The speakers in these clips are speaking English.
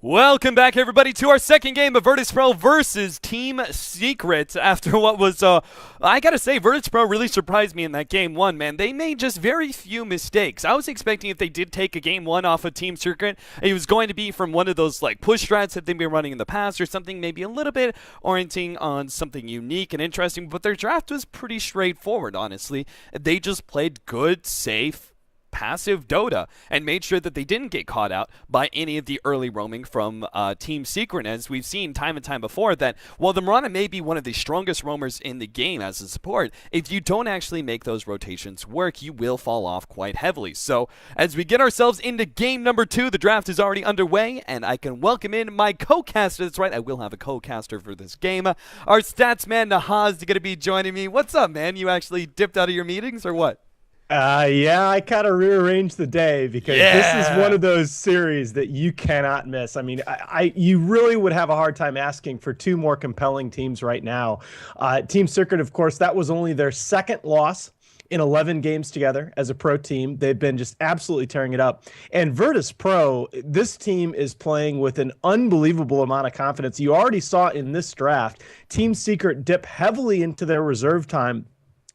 Welcome back, everybody, to our second game of Virtus Pro versus Team Secret. After what was, I gotta say, Virtus Pro really surprised me in that game one, man. They made just very few mistakes. I was expecting if they did take a game one off of Team Secret, it was going to be from one of those like push strats that they've been running in the past or something maybe a little bit orienting on something unique and interesting, but their draft was pretty straightforward, honestly. They just played good, safe, passive Dota and made sure that they didn't get caught out by any of the early roaming from Team Secret. As we've seen time and time before, that while the Mirana may be one of the strongest roamers in the game as a support, if you don't actually make those rotations work, you will fall off quite heavily. So as we get ourselves into game number 2, the draft is already underway, and I can welcome in my co-caster. That's right, I will have a co-caster for this game. Our stats man Nahaz is going to be joining me. What's up, man? You actually dipped out of your meetings or what? Yeah, I kind of rearranged the day because this is one of those series that you cannot miss. I mean, you really would have a hard time asking for two more compelling teams right now. Team Secret, of course, that was only their second loss in 11 games together as a pro team. They've been just absolutely tearing it up. And Virtus Pro, this team is playing with an unbelievable amount of confidence. You already saw in this draft, Team Secret dip heavily into their reserve time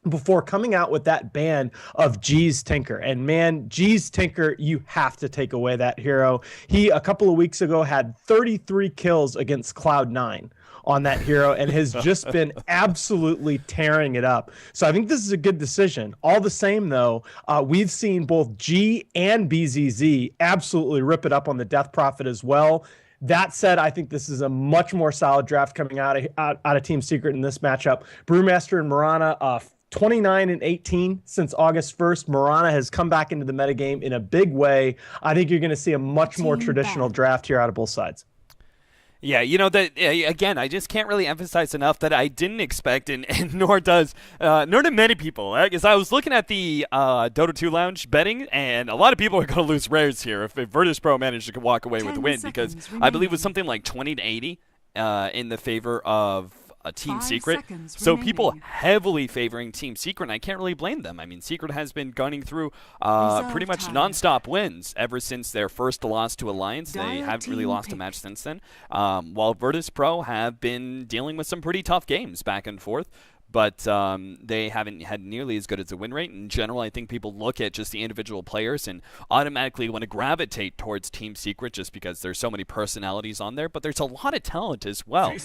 before coming out with that ban of G's Tinker. And man, G's Tinker, you have to take away that hero. He, a couple of weeks ago, had 33 kills against Cloud9 on that hero and has just been absolutely tearing it up. So I think this is a good decision. All the same, though, we've seen both G and BZZ absolutely rip it up on the Death Prophet as well. That said, I think this is a much more solid draft coming out of Team Secret in this matchup. Brewmaster and Mirana, 29 and 18 since August 1st. Mirana has come back into the metagame in a big way. I think you're going to see a much more traditional draft here out of both sides. Yeah, you know, that again, I just can't really emphasize enough that I didn't expect, and nor do many people. Because I was looking at the Dota 2 Lounge betting, and a lot of people are going to lose rares here if Virtus Pro managed to walk away with the win, because I believe it was something like 20 to 80 in the favor of a Team Secret. So people heavily favoring Team Secret, and I can't really blame them. I mean, Secret has been gunning through pretty much nonstop wins ever since their first loss to Alliance. They haven't really lost a match since then. While Virtus Pro have been dealing with some pretty tough games back and forth. But they haven't had nearly as good as a win rate. In general, I think people look at just the individual players and automatically want to gravitate towards Team Secret just because there's so many personalities on there. But there's a lot of talent as well.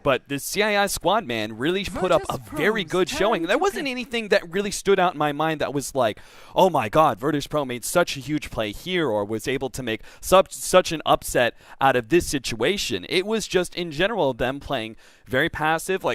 But the CIS squad, man, really put up a very good showing. There wasn't anything that really stood out in my mind that was like, oh my God, Virtus Pro made such a huge play here or was able to make such an upset out of this situation. It was just, in general, them playing very passive.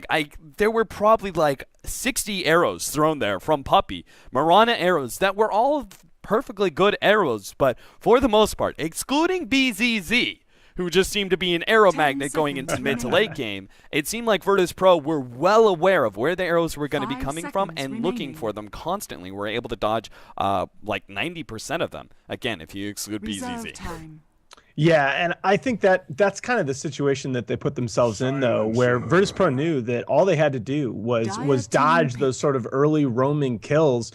There were probably like 60 arrows thrown there from Puppy. Mirana arrows that were all perfectly good arrows, but for the most part, excluding BZZ, who just seemed to be an arrow magnet going into mid to late game, it seemed like Virtus Pro were well aware of where the arrows were going to be coming from and looking for them constantly. Were able to dodge like 90% of them. Again, if you exclude BZZ. Yeah, and I think that's kind of the situation that they put themselves in, though, where Virtus Pro knew that all they had to do was dodge those sort of early roaming kills.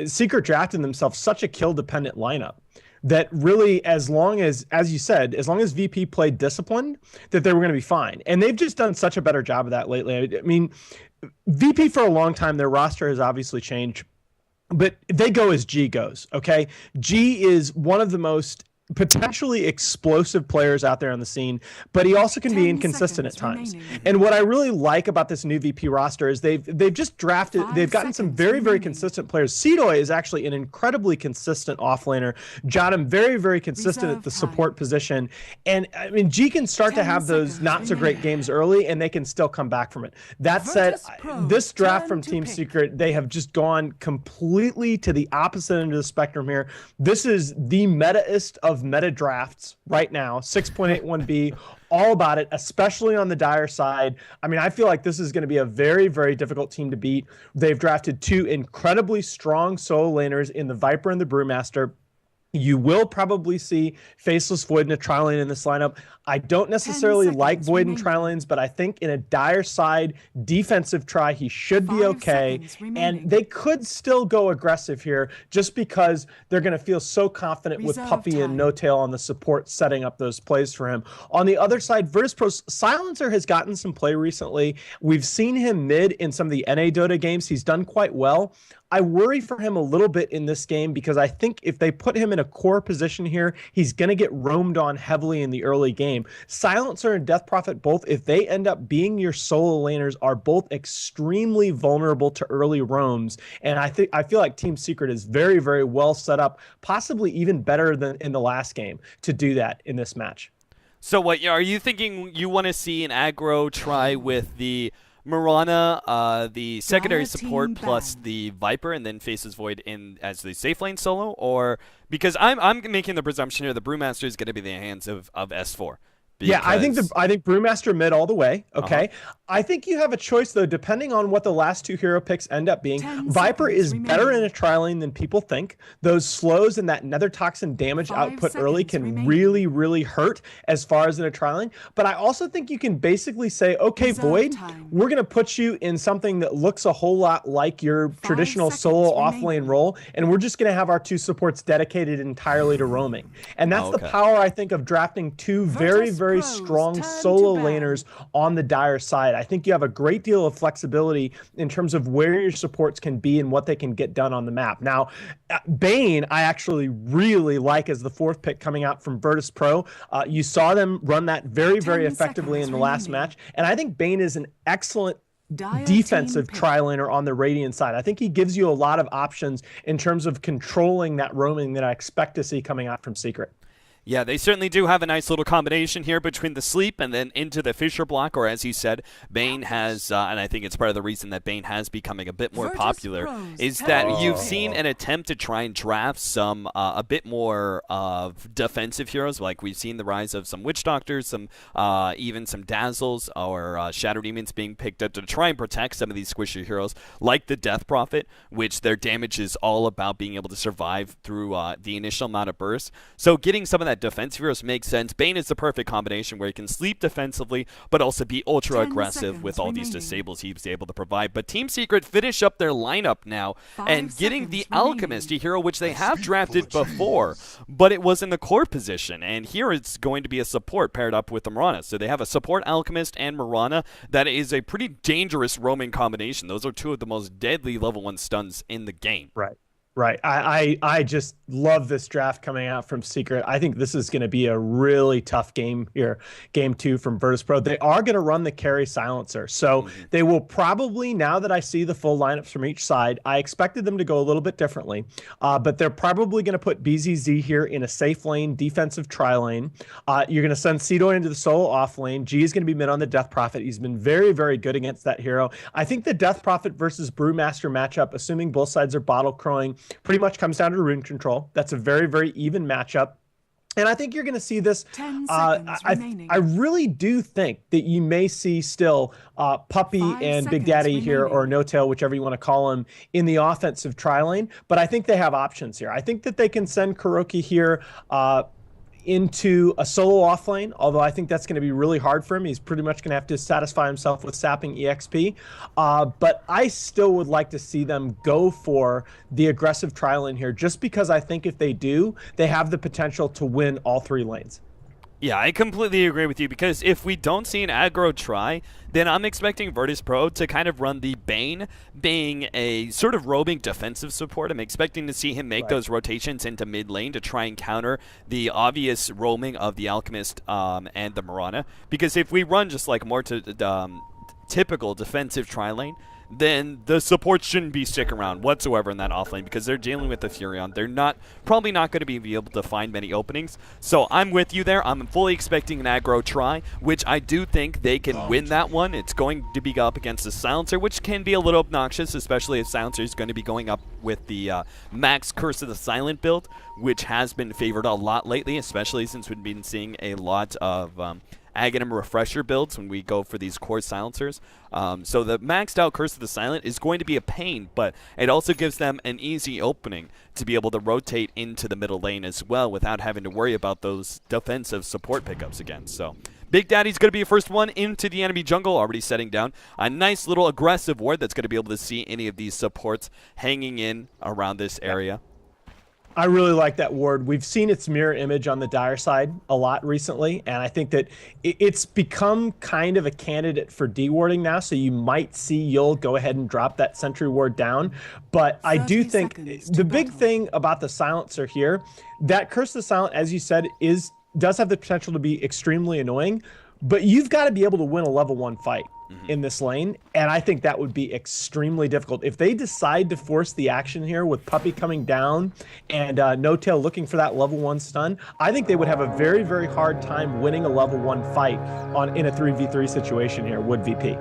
Secret drafted themselves such a kill-dependent lineup that really, as you said, as long as VP played disciplined, that they were going to be fine. And they've just done such a better job of that lately. I mean, VP for a long time, their roster has obviously changed, but they go as G goes, okay? G is one of the most potentially explosive players out there on the scene, but he also can be inconsistent at times. And what I really like about this new VP roster is they've just drafted, they've gotten some very, very consistent players. Seedoy is actually an incredibly consistent offlaner. Jotum very, very consistent at the support position. And I mean, G can start to have those not so great games early and they can still come back from it. That said, this draft from Team Secret, they have just gone completely to the opposite end of the spectrum here. This is the metaist of meta drafts right now, 6.81B, all about it, especially on the Dire side. I mean, I feel like this is going to be a very, very difficult team to beat. They've drafted two incredibly strong solo laners in the Viper and the Brewmaster. You will probably see Faceless Void in a tri lane in this lineup. I don't necessarily like Void in tri lanes, but I think in a dire side defensive try, he should be okay. And they could still go aggressive here just because they're going to feel so confident with Puppey and No Tail on the support setting up those plays for him. On the other side, Virtus.pro's Silencer has gotten some play recently. We've seen him mid in some of the NA Dota games. He's done quite well. I worry for him a little bit in this game because I think if they put him in a core position here, he's going to get roamed on heavily in the early game. Silencer and Death Prophet both, if they end up being your solo laners, are both extremely vulnerable to early roams. And I feel like Team Secret is very, very well set up, possibly even better than in the last game to do that in this match. So what are you thinking? You want to see an aggro try with the Mirana, the secondary support plus the Viper, and then Faces Void in as the safe lane solo? Or because I'm making the presumption here the Brewmaster is going to be in the hands of S4. Yeah, I think Brewmaster mid all the way. Okay. I think you have a choice though, depending on what the last two hero picks end up being. Viper is better in a tri lane than people think. Those slows and that Nether Toxin damage output early can really, really hurt as far as in a tri lane. But I also think you can basically say, okay, Void, we're going to put you in something that looks a whole lot like your traditional solo off lane role, and we're just going to have our two supports dedicated entirely to roaming. And that's the power, I think, of drafting two very, very strong solo laners on the dire side. I think you have a great deal of flexibility in terms of where your supports can be and what they can get done on the map. Now, Bane, I actually really like as the fourth pick coming out from Virtus.pro. You saw them run that very, very effectively in the last match, and I think Bane is an excellent defensive tri-laner on the Radiant side. I think he gives you a lot of options in terms of controlling that roaming that I expect to see coming out from Secret. Yeah, they certainly do have a nice little combination here between the sleep and then into the Fissure block, or as you said, Bane has, and I think it's part of the reason that Bane has becoming a bit more popular, is that you've seen an attempt to try and draft some a bit more of defensive heroes, like we've seen the rise of some Witch Doctors, some even some Dazzles or Shadow Demons being picked up to try and protect some of these squishy heroes, like the Death Prophet, which their damage is all about being able to survive through the initial amount of burst. So getting some of that defensive heroes makes sense. Bane is the perfect combination where he can sleep defensively, but also be ultra aggressive with all these disables he's able to provide. But Team Secret finish up their lineup now and getting the Alchemist, a hero which they have drafted before, but it was in the core position. And here it's going to be a support paired up with the Mirana. So they have a support Alchemist and Mirana. That is a pretty dangerous roaming combination. Those are two of the most deadly level 1 stuns in the game. Right. Right. I just love this draft coming out from Secret. I think this is going to be a really tough game here. Game 2 from Virtus.pro. They are going to run the carry Silencer. So they will probably, now that I see the full lineups from each side, I expected them to go a little bit differently. But they're probably going to put BZZ here in a safe lane, defensive tri lane. You're going to send Cedo into the solo off lane. G is going to be mid on the Death Prophet. He's been very, very good against that hero. I think the Death Prophet versus Brewmaster matchup, assuming both sides are bottle crowing, pretty much comes down to rune control. That's a very, very even matchup. And I think you're going to see this. 10 seconds remaining. I really do think that you may see still Puppey and Big Daddy here, or No Tail, whichever you want to call him, in the offensive tri lane. But I think they have options here. I think that they can send Kuroki here into a solo off lane, although I think that's going to be really hard for him. He's pretty much going to have to satisfy himself with sapping EXP. But I still would like to see them go for the aggressive tri lane here, just because I think if they do, they have the potential to win all 3 lanes. Yeah, I completely agree with you, because if we don't see an aggro try, then I'm expecting Virtus.pro to kind of run the Bane being a sort of roaming defensive support. I'm expecting to see him make those rotations into mid lane to try and counter the obvious roaming of the Alchemist and the Mirana. Because if we run just like more typical defensive tri lane, then the support shouldn't be sticking around whatsoever in that offlane, because they're dealing with the Furion. They're probably not going to be able to find many openings. So I'm with you there. I'm fully expecting an aggro try, which I do think they can win that one. It's going to be up against the Silencer, which can be a little obnoxious, especially if Silencer is going to be going up with the Max Curse of the Silent build, which has been favored a lot lately, especially since we've been seeing a lot of Aghanim Refresher builds when we go for these core silencers. So the maxed out Curse of the Silent is going to be a pain, but it also gives them an easy opening to be able to rotate into the middle lane as well without having to worry about those defensive support pickups again. So Big Daddy's going to be the first one into the enemy jungle, already setting down a nice little aggressive ward that's going to be able to see any of these supports hanging in around this area. I really like that ward. We've seen its mirror image on the Dire side a lot recently, and I think that it's become kind of a candidate for dewarding now, so you might see you'll go ahead and drop that sentry ward down. But I do think the big thing about the silencer here, that Curse of the Silent, as you said, does have the potential to be extremely annoying, but you've got to be able to win a level 1 fight in this lane, and I think that would be extremely difficult. If they decide to force the action here with Puppey coming down and No Tail looking for that level 1 stun, I think they would have a very, very hard time winning a level 1 fight in a 3v3 situation here, would VP.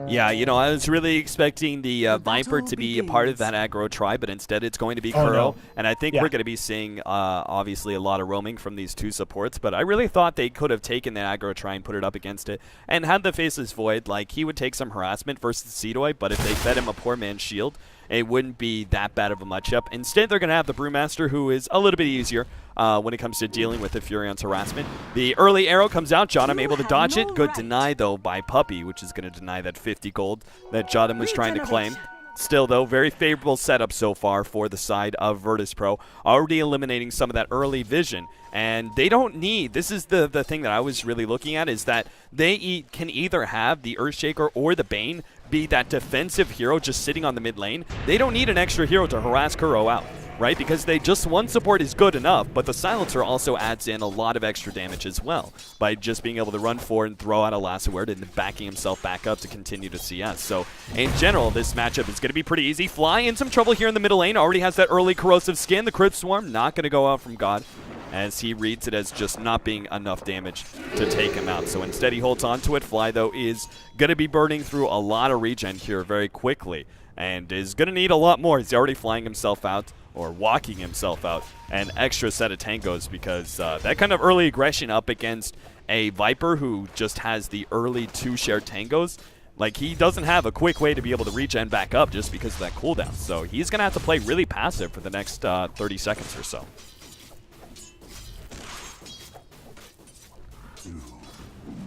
Yeah, you know, I was really expecting the Viper to be a part of that aggro try, but instead it's going to be Kuro. No. And I think we're going to be seeing, obviously, a lot of roaming from these two supports. But I really thought they could have taken the aggro try and put it up against it. And had the Faceless Void, like, he would take some harassment versus Seedoy, but if they fed him a poor man's shield, it wouldn't be that bad of a matchup. Instead, they're going to have the Brewmaster, who is a little bit easier when it comes to dealing with the Furion's harassment. The early arrow comes out. Jotum able to dodge it. Good deny, though, by Puppey, which is going to deny that 50 gold that Jotum was trying to claim. Still, though, very favorable setup so far for the side of Virtus Pro, already eliminating some of that early vision. And they don't need, this is the thing that I was really looking at, is that they can either have the Earthshaker or the Bane be that defensive hero just sitting on the mid lane. They don't need an extra hero to harass Kuro out, right? Because just one support is good enough, but the Silencer also adds in a lot of extra damage as well by just being able to run forward and throw out a Lasso Word and then backing himself back up to continue to CS. So in general, this matchup is going to be pretty easy. Fly in some trouble here in the middle lane. Already has that early corrosive skin. The Crypt Swarm not going to go out from God, as he reads it as just not being enough damage to take him out. So instead he holds on to it. Fly, though, is going to be burning through a lot of regen here very quickly and is going to need a lot more. He's already flying himself out, or walking himself out, an extra set of tangos, because that kind of early aggression up against a Viper who just has the early 2 shared tangos, like, he doesn't have a quick way to be able to regen back up just because of that cooldown. So he's going to have to play really passive for the next 30 seconds or so.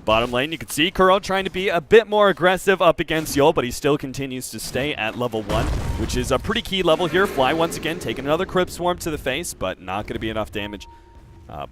Bottom lane, you can see Kuro trying to be a bit more aggressive up against Yol, but he still continues to stay at level 1, which is a pretty key level here. Fly once again, taking another Crypt Swarm to the face, but not going to be enough damage.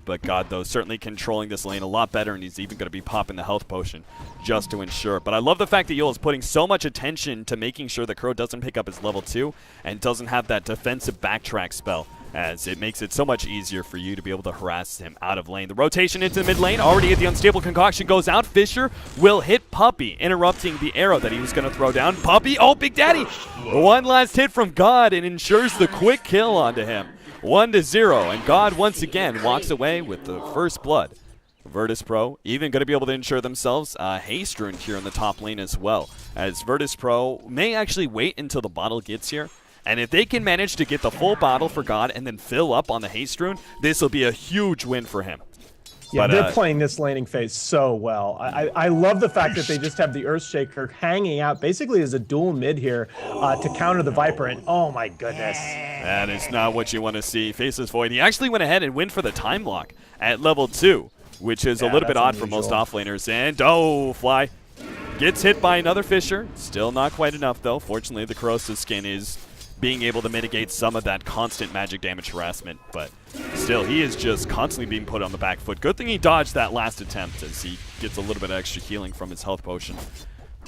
But God, though, certainly controlling this lane a lot better, and he's even going to be popping the health potion just to ensure. But I love the fact that Yol is putting so much attention to making sure that Kuro doesn't pick up his level 2 and doesn't have that defensive backtrack spell, as it makes it so much easier for you to be able to harass him out of lane. The rotation into the mid lane, already at the Unstable Concoction, goes out. Fisher will hit Puppey, interrupting the arrow that he was going to throw down. Puppey, oh, Big Daddy! One last hit from God and ensures the quick kill onto him. 1-0, and God once again walks away with the first blood. Virtus Pro even going to be able to ensure themselves a haste rune here in the top lane as well, as Virtus Pro may actually wait until the bottle gets here. And if they can manage to get the full bottle for God and then fill up on the haste rune, this will be a huge win for him. Yeah, but, they're playing this laning phase so well. I love the fact that they just have the Earthshaker hanging out basically as a dual mid here to counter the Viper, and oh my goodness. That is not what you want to see. Faceless Void, he actually went ahead and went for the time lock at level 2, which is a little bit odd for most offlaners. And oh, Fly gets hit by another Fisher. Still not quite enough, though. Fortunately, the corrosive skin is being able to mitigate some of that constant magic damage harassment, but still, he is just constantly being put on the back foot. Good thing he dodged that last attempt, as he gets a little bit of extra healing from his health potion.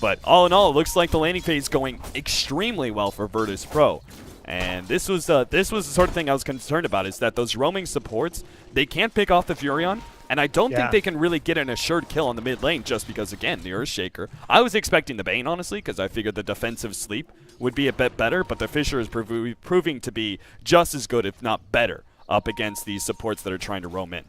But all in all, it looks like the laning phase going extremely well for Virtus Pro. And this was the sort of thing I was concerned about, is that those roaming supports, they can't pick off the Furion, and I don't think they can really get an assured kill on the mid lane just because, again, the Earthshaker. I was expecting the Bane, honestly, because I figured the defensive sleep would be a bit better, but the Fisher is proving to be just as good, if not better, up against these supports that are trying to roam in.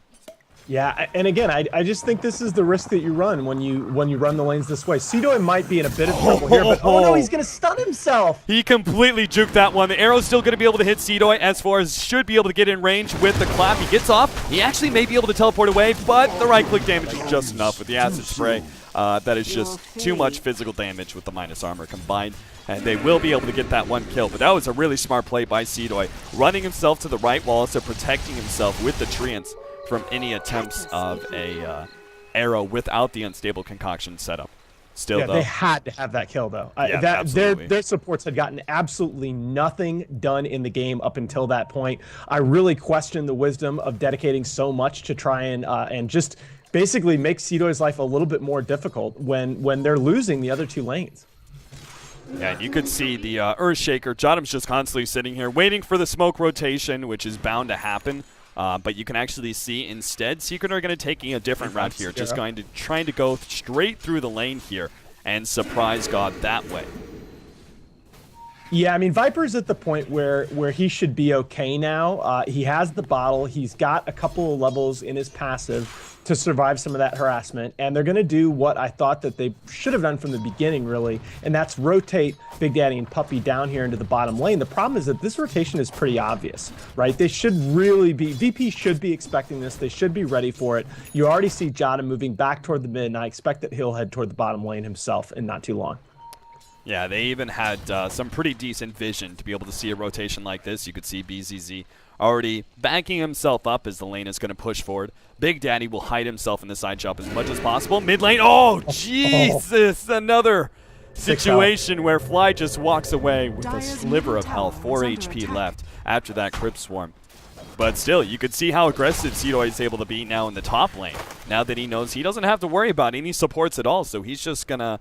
Yeah, and again, I just think this is the risk that you run when you run the lanes this way. Seedoy might be in a bit of trouble here, but oh no, he's gonna stun himself. He completely juked that one. The arrow's still going to be able to hit Seedoy. As far as should be able to get in range with the clap. He gets off. He actually may be able to teleport away, but the right-click damage is just enough with the acid spray. That is just too much physical damage with the minus armor combined. And they will be able to get that one kill. But that was a really smart play by Seedoy, running himself to the right while also protecting himself with the treants from any attempts of a arrow without the unstable concoction setup. Still, yeah, though, they had to have that kill, though. Yeah, their supports had gotten absolutely nothing done in the game up until that point. I really question the wisdom of dedicating so much to try and just basically make Seedoy's life a little bit more difficult when they're losing the other two lanes. Yeah, and you could see the Earthshaker. Jotum's just constantly sitting here waiting for the smoke rotation, which is bound to happen. But you can actually see instead, Secret are going to taking a different route here, just trying to go straight through the lane here and surprise God that way. Yeah, I mean, Viper's at the point where he should be okay now. He has the bottle. He's got a couple of levels in his passive to survive some of that harassment, and they're going to do what I thought that they should have done from the beginning, really, and that's rotate Big Daddy and Puppy down here into the bottom lane. The problem is that this rotation is pretty obvious, right? They should really be, VP should be expecting this. They should be ready for it. You already see Jotum moving back toward the mid, and I expect that he'll head toward the bottom lane himself in not too long. Yeah, they even had some pretty decent vision to be able to see a rotation like this. You could see BZZ already backing himself up as the lane is going to push forward. Big Daddy will hide himself in the side shop as much as possible. Mid lane, oh, Jesus! Another situation where Fly just walks away with a sliver of health, 4 HP left after that Crypt Swarm. But still, you could see how aggressive Seedoy is able to be now in the top lane. Now that he knows he doesn't have to worry about any supports at all, so he's just going to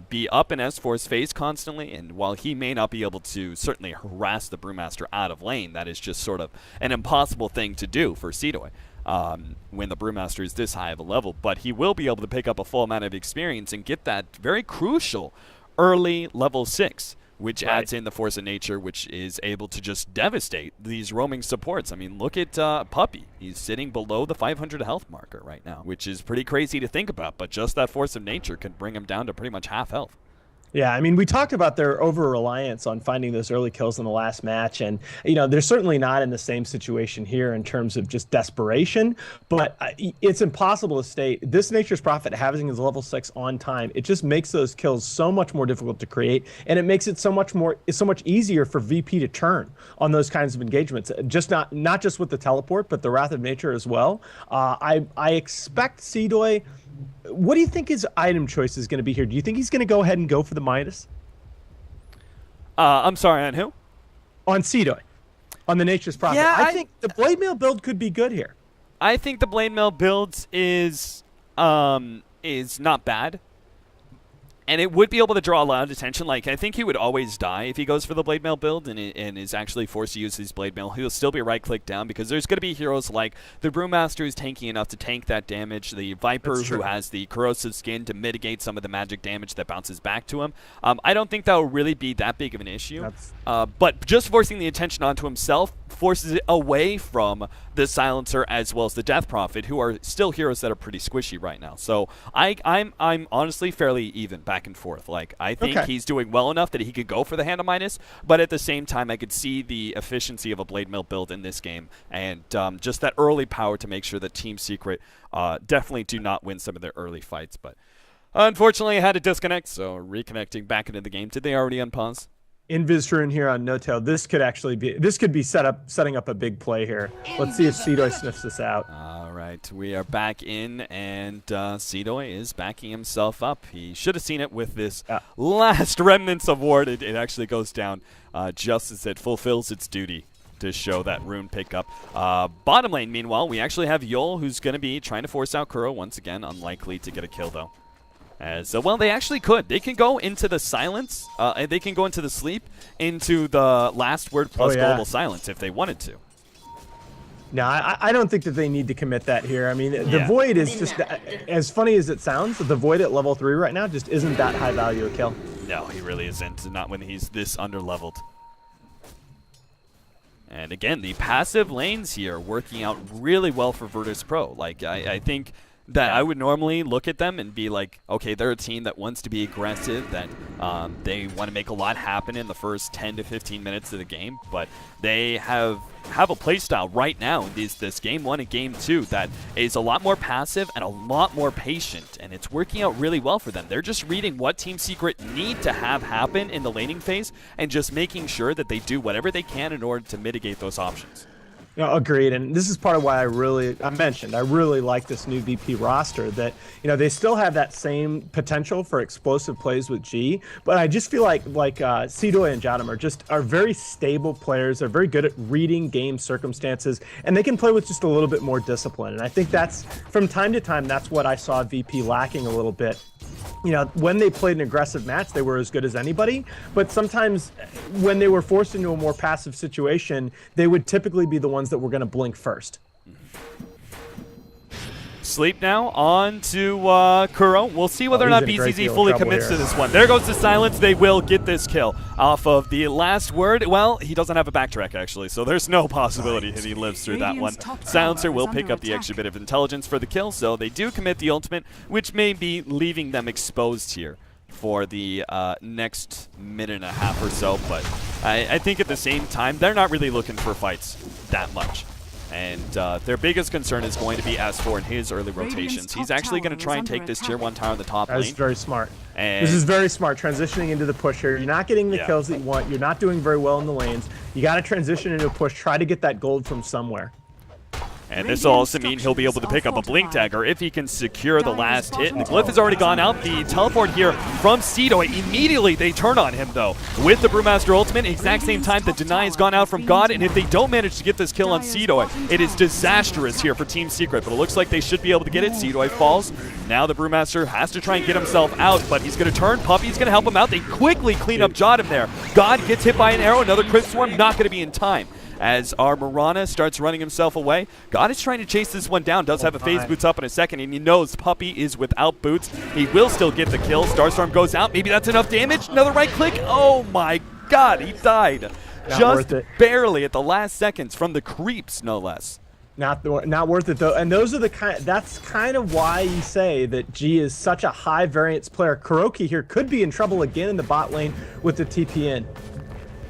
be up in S4's face constantly. And while he may not be able to certainly harass the Brewmaster out of lane, that is just sort of an impossible thing to do for Seedoy when the Brewmaster is this high of a level. But he will be able to pick up a full amount of experience and get that very crucial early level 6. Which adds in the Force of Nature, which is able to just devastate these roaming supports. I mean, look at Puppy. He's sitting below the 500 health marker right now, which is pretty crazy to think about, but just that Force of Nature can bring him down to pretty much half health. Yeah, I mean, we talked about their over-reliance on finding those early kills in the last match, and, you know, they're certainly not in the same situation here in terms of just desperation, but it's impossible to state. This Nature's Prophet having his level 6 on time, it just makes those kills so much more difficult to create, and it makes it so much easier for VP to turn on those kinds of engagements, just not just with the teleport, but the Wrath of Nature as well. I expect Seedoy. What do you think his item choice is going to be here? Do you think he's going to go ahead and go for the Midas? I'm sorry, on who? On Seedoy. On the Nature's Prophet. Yeah, I think the Blade Mail build could be good here. I think the Blade Mail build is not bad. And it would be able to draw a lot of attention. Like, I think he would always die if he goes for the Blade Mail build and is actually forced to use his Blade Mail. He'll still be right-click down because there's going to be heroes like the Brewmaster who's tanky enough to tank that damage, the Viper who has the corrosive skin to mitigate some of the magic damage that bounces back to him. I don't think that will really be that big of an issue. But just forcing the attention onto himself forces it away from the Silencer as well as the Death Prophet, who are still heroes that are pretty squishy right now. So I'm honestly fairly even back and forth. Like, I think he's doing well enough that he could go for the Hand of Midas, but at the same time, I could see the efficiency of a Blade Mail build in this game, and just that early power to make sure that Team Secret definitely do not win some of their early fights. But unfortunately, I had to disconnect, so reconnecting back into the game. Did they already unpause? Invis Rune here on Noto. This could be setting up a big play here. Let's see if Seedoy sniffs this out. All right, we are back in, and Seedoy is backing himself up. He should have seen it with this last remnants of ward. It actually goes down just as it fulfills its duty to show that rune pickup. Bottom lane, meanwhile, we actually have Yol, who's going to be trying to force out Kuro once again. Unlikely to get a kill, though. Well, they actually could. They can go into the silence. They can go into the sleep, into the last word plus global silence if they wanted to. No, I don't think that they need to commit that here. I mean, the Void is just, as funny as it sounds, the Void at level 3 right now just isn't that high value a kill. No, he really isn't. Not when he's this underleveled. And again, the passive lanes here working out really well for Virtus Pro. Like, I think that I would normally look at them and be like, okay, they're a team that wants to be aggressive, that they want to make a lot happen in the first 10 to 15 minutes of the game, but they have a play style right now in this game 1 and game 2 that is a lot more passive and a lot more patient, and it's working out really well for them. They're just reading what Team Secret need to have happen in the laning phase and just making sure that they do whatever they can in order to mitigate those options. Agreed, and this is part of why I really like this new VP roster, that they still have that same potential for explosive plays with G, but I just feel like Sidoy and Jadam are very stable players. They're very good at reading game circumstances, and they can play with just a little bit more discipline. And I think that's, from time to time, that's what I saw VP lacking a little bit. When they played an aggressive match, they were as good as anybody. But sometimes when they were forced into a more passive situation, they would typically be the ones that were going to blink first. Sleep now on to Kuro. We'll see whether or not BZZ fully commits to this one. There goes the silence. They will get this kill off of the last word. Well, he doesn't have a backtrack, actually, so there's no possibility that he lives through that one. Silencer will pick up the extra bit of intelligence for the kill, so they do commit the ultimate, which may be leaving them exposed here for the next minute and a half or so. But I think at the same time, they're not really looking for fights that much. And their biggest concern is going to be S4 in his early rotations. He's actually going to try and take this tier 1 tower on the top lane. That's very smart. And this is very smart, transitioning into the push here. You're not getting the kills that you want. You're not doing very well in the lanes. You got to transition into a push. Try to get that gold from somewhere. And this will also mean he'll be able to pick up a Blink Dagger if he can secure the last hit. And the Glyph has already gone out. The teleport here from Cedo. Immediately they turn on him, though. With the Brewmaster ultimate, exact same time the Deny has gone out from God. And if they don't manage to get this kill on Cedo, it is disastrous here for Team Secret. But it looks like they should be able to get it. Cedo falls. Now the Brewmaster has to try and get himself out, but he's going to turn. Puppey's going to help him out. They quickly clean up Jodam there. God gets hit by an arrow. Another Crypt Swarm, not going to be in time. As our Mirana starts running himself away, God is trying to chase this one down. Does have a phase boots up in a second, and he knows Puppey is without boots. He will still get the kill. Starstorm goes out. Maybe that's enough damage. Another right click. Oh my God, he died. Just barely at the last seconds from the creeps, no less. Not worth it, though. And those are that's kind of why you say that G is such a high variance player. Kuroki here could be in trouble again in the bot lane with the TPN.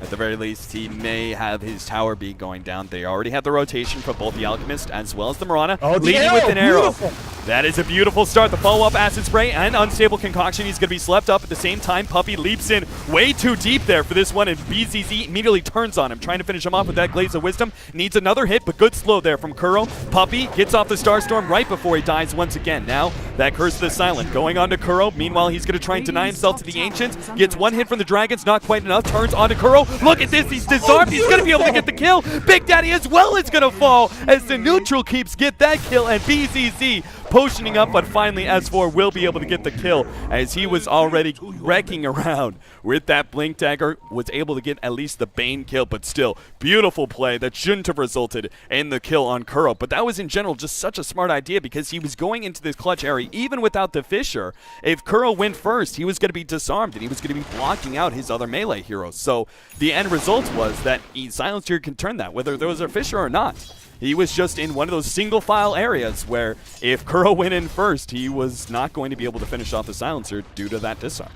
At the very least, he may have his tower be going down. They already have the rotation for both the Alchemist as well as the Mirana. Oh, leading with an arrow. Beautiful. That is a beautiful start. The follow-up Acid Spray and Unstable Concoction. He's going to be slept up at the same time. Puppey leaps in way too deep there for this one, and BZZ immediately turns on him, trying to finish him off with that Glaze of Wisdom. Needs another hit, but good slow there from Kuro. Puppey gets off the Starstorm right before he dies once again. Now, that Curse of the Silent going on to Kuro. Meanwhile, he's going to try and deny himself to the Ancients. Gets one hit from the Dragons, not quite enough. Turns on to Kuro. Look at this, he's disarmed. He's going to be able to get the kill. Big Daddy as well is going to fall as the neutral keeps get that kill, and BZZ potioning up, but finally S4 will be able to get the kill as he was already wrecking around with that Blink Dagger, was able to get at least the Bane kill, but still, beautiful play that shouldn't have resulted in the kill on Kuro. But that was in general just such a smart idea because he was going into this clutch area even without the Fissure. If Kuro went first, he was going to be disarmed and he was going to be blocking out his other melee heroes. So the end result was that Silencer can turn that, whether there was a Fissure or not. He was just in one of those single file areas where if Kuro went in first, he was not going to be able to finish off the Silencer due to that disarm.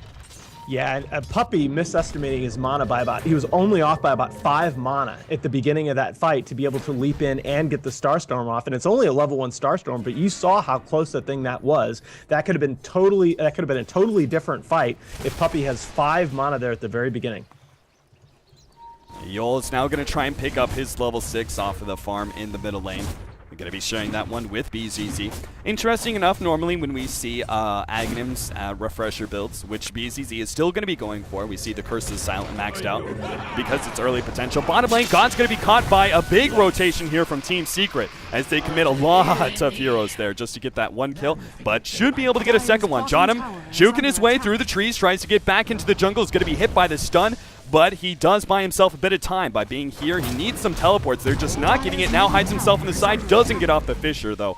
Yeah, and Puppey misestimating his mana by he was only off by about 5 mana at the beginning of that fight to be able to leap in and get the Starstorm off. And it's only a level 1 Starstorm, but you saw how close that thing that was. That could have been a totally different fight if Puppey has 5 mana there at the very beginning. Yol is now going to try and pick up his level 6 off of the farm in the middle lane. We're going to be sharing that one with BZZ. Interesting enough, normally when we see Aghanims refresher builds, which BZZ is still going to be going for, we see the Curse is silent maxed out because it's early potential. Bottom lane, God's going to be caught by a big rotation here from Team Secret as they commit a lot of heroes there just to get that one kill, but should be able to get a second one. Jodam juking his way through the trees, tries to get back into the jungle, is going to be hit by the stun. but he does buy himself a bit of time by being here. He needs some teleports. They're just not getting it. Now hides himself on the side, doesn't get off the Fissure, though.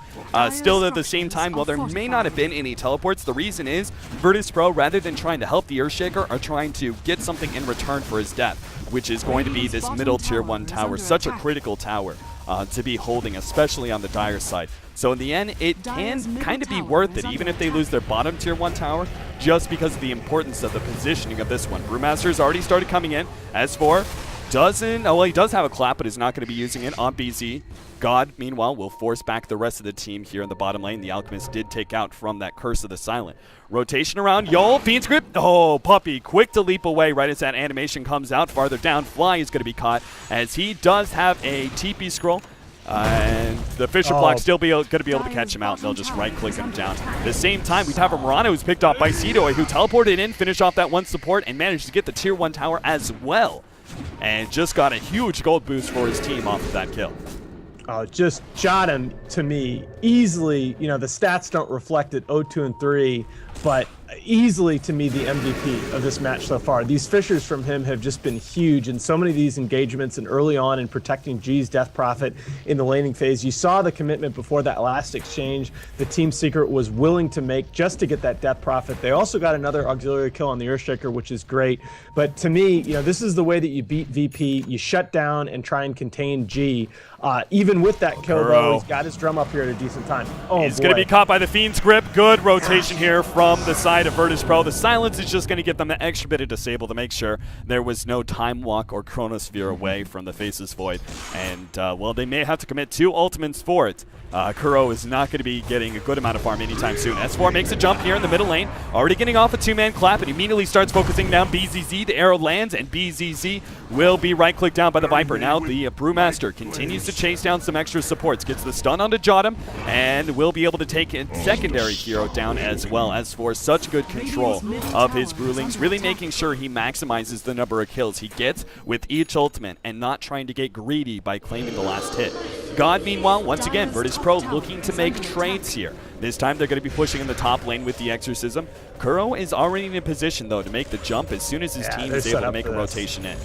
Still, at the same time, while there may not have been any teleports, the reason is Virtus.pro, rather than trying to help the Earthshaker, are trying to get something in return for his death, which is going to be this middle tier 1 tower. Such a critical tower to be holding, especially on the Dire side. So in the end, it can kind of be worth it, even if they lose their bottom tier 1 tower, just because of the importance of the positioning of this one. Brewmaster's already started coming in. S4 doesn't, oh, well, he does have a clap, but is not going to be using it on BZ. God, meanwhile, will force back the rest of the team here in the bottom lane. The Alchemist did take out from that Curse of the Silent. Rotation around, Yol, Fiend's Grip. Oh, Puppey, quick to leap away right as that animation comes out. Farther down, Fly is going to be caught, as he does have a TP scroll. And the Fissure block still going to be able to catch him out, and they'll just right-click him down. At the same time, we have a Mirana who's picked off by Sidoi, who teleported in, finished off that one support, and managed to get the tier 1 tower as well. And just got a huge gold boost for his team off of that kill. Just shot him to me easily. You know, the stats don't reflect it, 0-2 and 3, but easily to me the MVP of this match so far. These Fissures from him have just been huge in so many of these engagements, and early on in protecting G's Death Prophet in the laning phase. You saw the commitment before that last exchange the Team Secret was willing to make just to get that Death Prophet. They also got another auxiliary kill on the Earthshaker, which is great. But to me, you know, this is the way that you beat VP. You shut down and try and contain G. Even with that kill, though, he's got his drum up here at a decent time. Oh, he's going to be caught by the Fiend's Grip. Good rotation here from the side of Virtus.pro. The silence is just going to give them the extra bit of disable to make sure there was no Time Walk or Chronosphere away from the Faceless Void. And, well, they may have to commit 2 ultimates for it. Kuro is not going to be getting a good amount of farm anytime soon. S4 makes a jump here in the middle lane, already getting off a 2-man clap, and immediately starts focusing down BZZ. The arrow lands, and BZZ will be right-clicked down by the Viper. Now the Brewmaster continues to chase down some extra supports, gets the stun onto Jotum, and will be able to take a secondary hero down as well. S4, such good control of his Brewlings, really making sure he maximizes the number of kills he gets with each ultimate, and not trying to get greedy by claiming the last hit. God, meanwhile, once again, Virtus.pro looking to make trades here. This time they're going to be pushing in the top lane with the Exorcism. Kuro is already in a position, though, to make the jump as soon as his team is able to make a rotation in.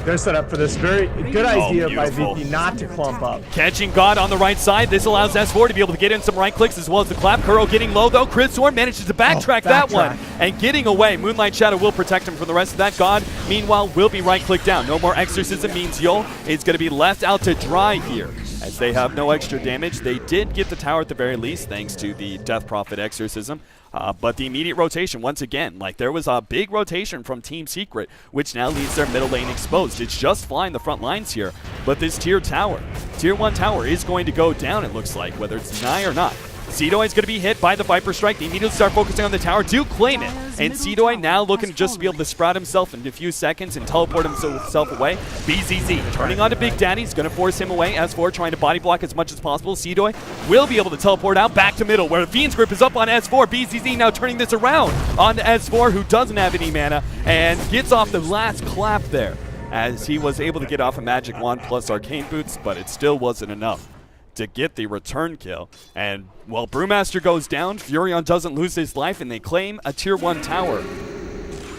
They're set up for this. Very good idea by VP not to clump up. Catching God on the right side. This allows S4 to be able to get in some right clicks as well as the clap. Kuro getting low, though. Crisor manages to backtrack that one and getting away. Moonlight Shadow will protect him from the rest of that. God, meanwhile, will be right-clicked down. No more Exorcism means Yol is going to be left out to dry here, as they have no extra damage. They did get the tower at the very least, thanks to the Death Prophet Exorcism. But the immediate rotation, once again, like there was a big rotation from Team Secret, which now leaves their middle lane exposed. It's just flying the front lines here, but this tier 1 tower is going to go down, it looks like, whether it's Nye or not. Sidoi is going to be hit by the Viper Strike. They immediately start focusing on the tower, do claim it. And Sidoi now looking to just be able to sprout himself in a few seconds and teleport himself away. BZZ turning on to Big Daddy. He's going to force him away. S4 trying to body block as much as possible. Sidoi will be able to teleport out back to middle, where the Fiend's Grip is up on S4. BZZ now turning this around on S4, who doesn't have any mana, and gets off the last clap there, as he was able to get off a Magic Wand plus Arcane Boots, but it still wasn't enough to get the return kill. And while Brewmaster goes down, Furion doesn't lose his life, and they claim a tier 1 tower,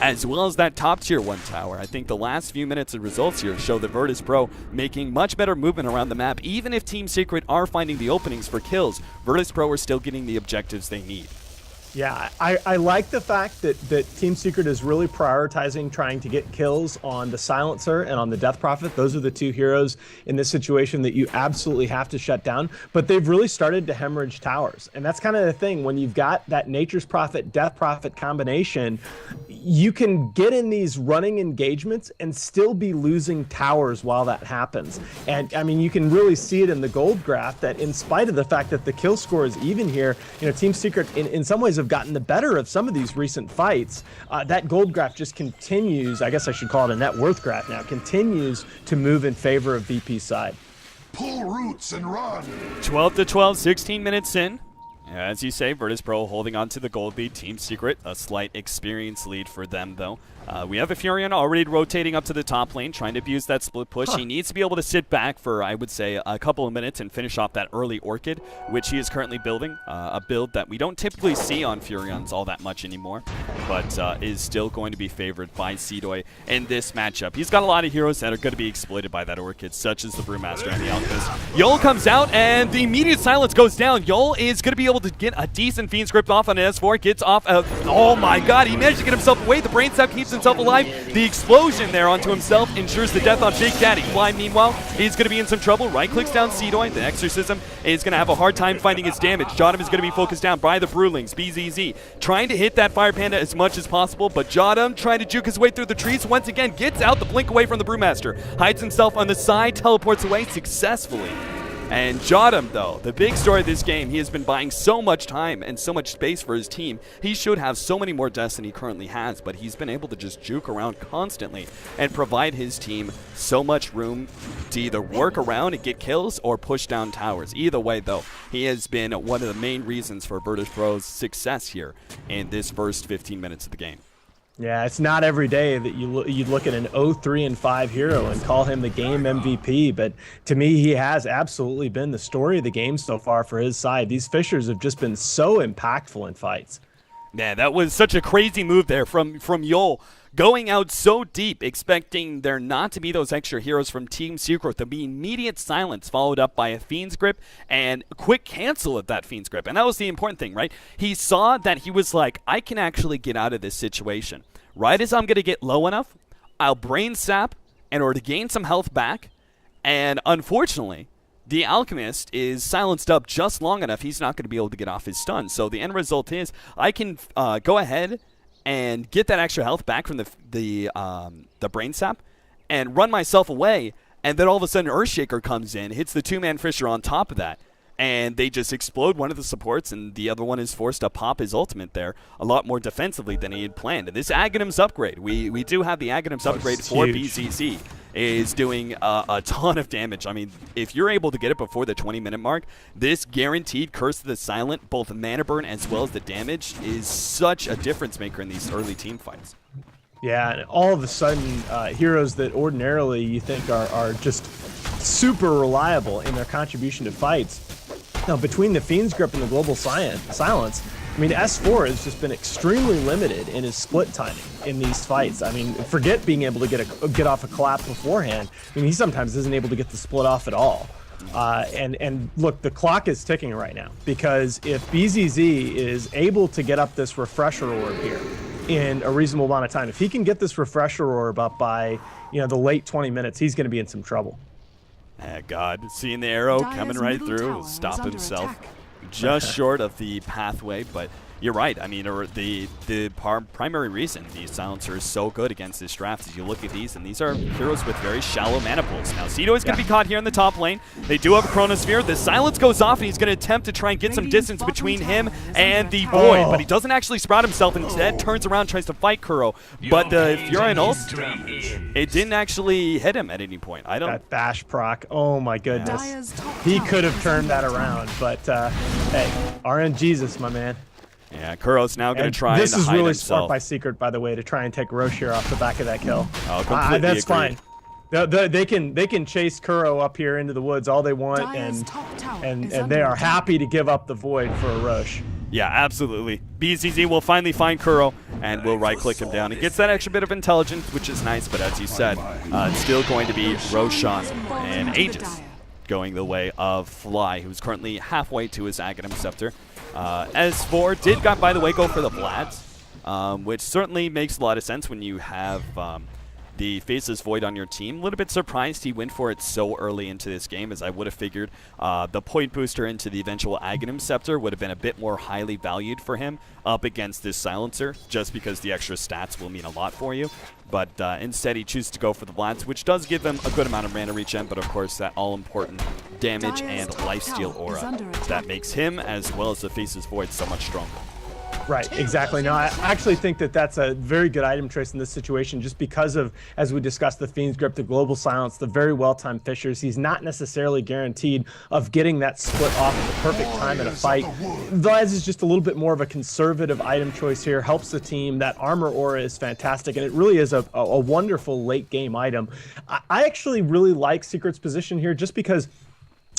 as well as that top tier 1 tower. I think the last few minutes of results here show that Virtus.pro making much better movement around the map. Even if Team Secret are finding the openings for kills, Virtus.pro are still getting the objectives they need. Yeah, I like the fact that Team Secret is really prioritizing trying to get kills on the Silencer and on the Death Prophet. Those are the 2 heroes in this situation that you absolutely have to shut down. But they've really started to hemorrhage towers. And that's kind of the thing. When you've got that Nature's Prophet, Death Prophet combination, you can get in these running engagements and still be losing towers while that happens. And, I mean, you can really see it in the gold graph that in spite of the fact that the kill score is even here, you know, Team Secret in some ways have gotten the better of some of these recent fights. That gold graph just continues, I guess I should call it a net worth graph now, continues to move in favor of VP's side. Pull roots and run. 12 to 12, 16 minutes in. As you say, Virtus Pro holding on to the gold lead. Team Secret, a slight experience lead for them, though. We have a Furion already rotating up to the top lane, trying to abuse that split push. He needs to be able to sit back for, I would say, a couple of minutes and finish off that early Orchid, which he is currently building. A build that we don't typically see on Furions all that much anymore, but is still going to be favored by Seedoy in this matchup. He's got a lot of heroes that are going to be exploited by that Orchid, such as the Brewmaster and the Alchemist. Yol comes out, and the immediate silence goes down. Yol is going to be able to get a decent Fiend Script off on an S4, gets off. Oh my god, he managed to get himself away. The Brain Sap keeps himself alive. The explosion there onto himself ensures the death on Big Daddy. Fly, meanwhile, is going to be in some trouble. Right-clicks down Seedoy. The Exorcism is going to have a hard time finding his damage. Jodam is going to be focused down by the Brewlings. BZZ trying to hit that Fire Panda as much as possible, but Jodam trying to juke his way through the trees. Once again, gets out the blink away from the Brewmaster. Hides himself on the side, teleports away successfully. And Jodam, though, the big story of this game, he has been buying so much time and so much space for his team. He should have so many more deaths than he currently has, but he's been able to just juke around constantly and provide his team so much room to either work around and get kills or push down towers. Either way, though, he has been one of the main reasons for Virtus Pro's success here in this first 15 minutes of the game. Yeah, it's not every day that you'd look at an 0-3-5 hero and call him the game MVP, but to me, he has absolutely been the story of the game so far for his side. These Fishers have just been so impactful in fights. Man, that was such a crazy move there from Yol. Going out so deep, expecting there not to be those extra heroes from Team Secret. There'll be immediate silence followed up by a Fiend's Grip and quick cancel of that Fiend's Grip. And that was the important thing, right? He saw that he was like, I can actually get out of this situation. Right as I'm going to get low enough, I'll Brain Sap in order to gain some health back. And unfortunately, the Alchemist is silenced up just long enough. He's not going to be able to get off his stun. So the end result is I can go ahead and get that extra health back from the Brain Sap and run myself away, and then all of a sudden Earthshaker comes in, hits the two-man Fisher on top of that, and they just explode one of the supports, and the other one is forced to pop his ultimate there a lot more defensively than he had planned. And this Aghanim's upgrade, we do have the Aghanim's upgrade for BZZ, is doing a ton of damage. I mean, if you're able to get it before the 20-minute mark, this guaranteed Curse of the Silent, both mana burn as well as the damage, is such a difference maker in these early team fights. Yeah, and all of a sudden, heroes that ordinarily you think are just super reliable in their contribution to fights. Now, between the Fiend's Grip and the Global Silence, I mean, S4 has just been extremely limited in his split timing in these fights. I mean, forget being able to get off a collapse beforehand. I mean, he sometimes isn't able to get the split off at all. And look, the clock is ticking right now, because if BZZ is able to get up this refresher orb here in a reasonable amount of time, if he can get this refresher orb up by, the late 20 minutes, he's going to be in some trouble. God, seeing the arrow coming right through, stop himself just short of the pathway, but you're right. I mean, the primary reason the Silencer is so good against this draft is you look at these, and these are heroes with very shallow mana pools. Now, Seedoy is going to be caught here in the top lane. They do have a Chronosphere. The Silence goes off, and he's going to attempt to try and get some distance between him and the Void, but he doesn't actually sprout himself. Instead, turns around, tries to fight Kuro, but the Furion ult, it didn't actually hit him at any point. That bash proc, oh my goodness. He could have turned that around, but hey, RNGesus, my man. Yeah, Kuro's now going to try and hide himself. This is really smart by Secret, by the way, to try and take Roshir off the back of that kill. Oh, completely that's agreed. Fine. They can chase Kuro up here into the woods all they want, and they are happy to give up the Void for a Rosh. Yeah, absolutely. BZZ will finally find Kuro and will right-click him down. It gets that extra bit of intelligence, which is nice, but as you said, it's still going to be Roshan and Aegis going the way of Fly, who's currently halfway to his Aghanim Scepter. S4 did, by the way, go for the Vlads, which certainly makes a lot of sense when you have the Faceless Void on your team. A little bit surprised he went for it so early into this game, as I would have figured the point booster into the eventual Aghanim Scepter would have been a bit more highly valued for him up against this Silencer, just because the extra stats will mean a lot for you. But instead he chooses to go for the Vlads, which does give him a good amount of mana regen, but of course that all-important damage and lifesteal aura that makes him, as well as the Faceless Void, so much stronger. Right, exactly. No, I actually think that that's a very good item choice in this situation just because of, as we discussed, the Fiend's Grip, the Global Silence, the very well-timed Fissures. He's not necessarily guaranteed of getting that split off at the perfect time in a fight. Vaz is just a little bit more of a conservative item choice here, helps the team. That Armor Aura is fantastic, and it really is a wonderful late-game item. I actually really like Secret's position here just because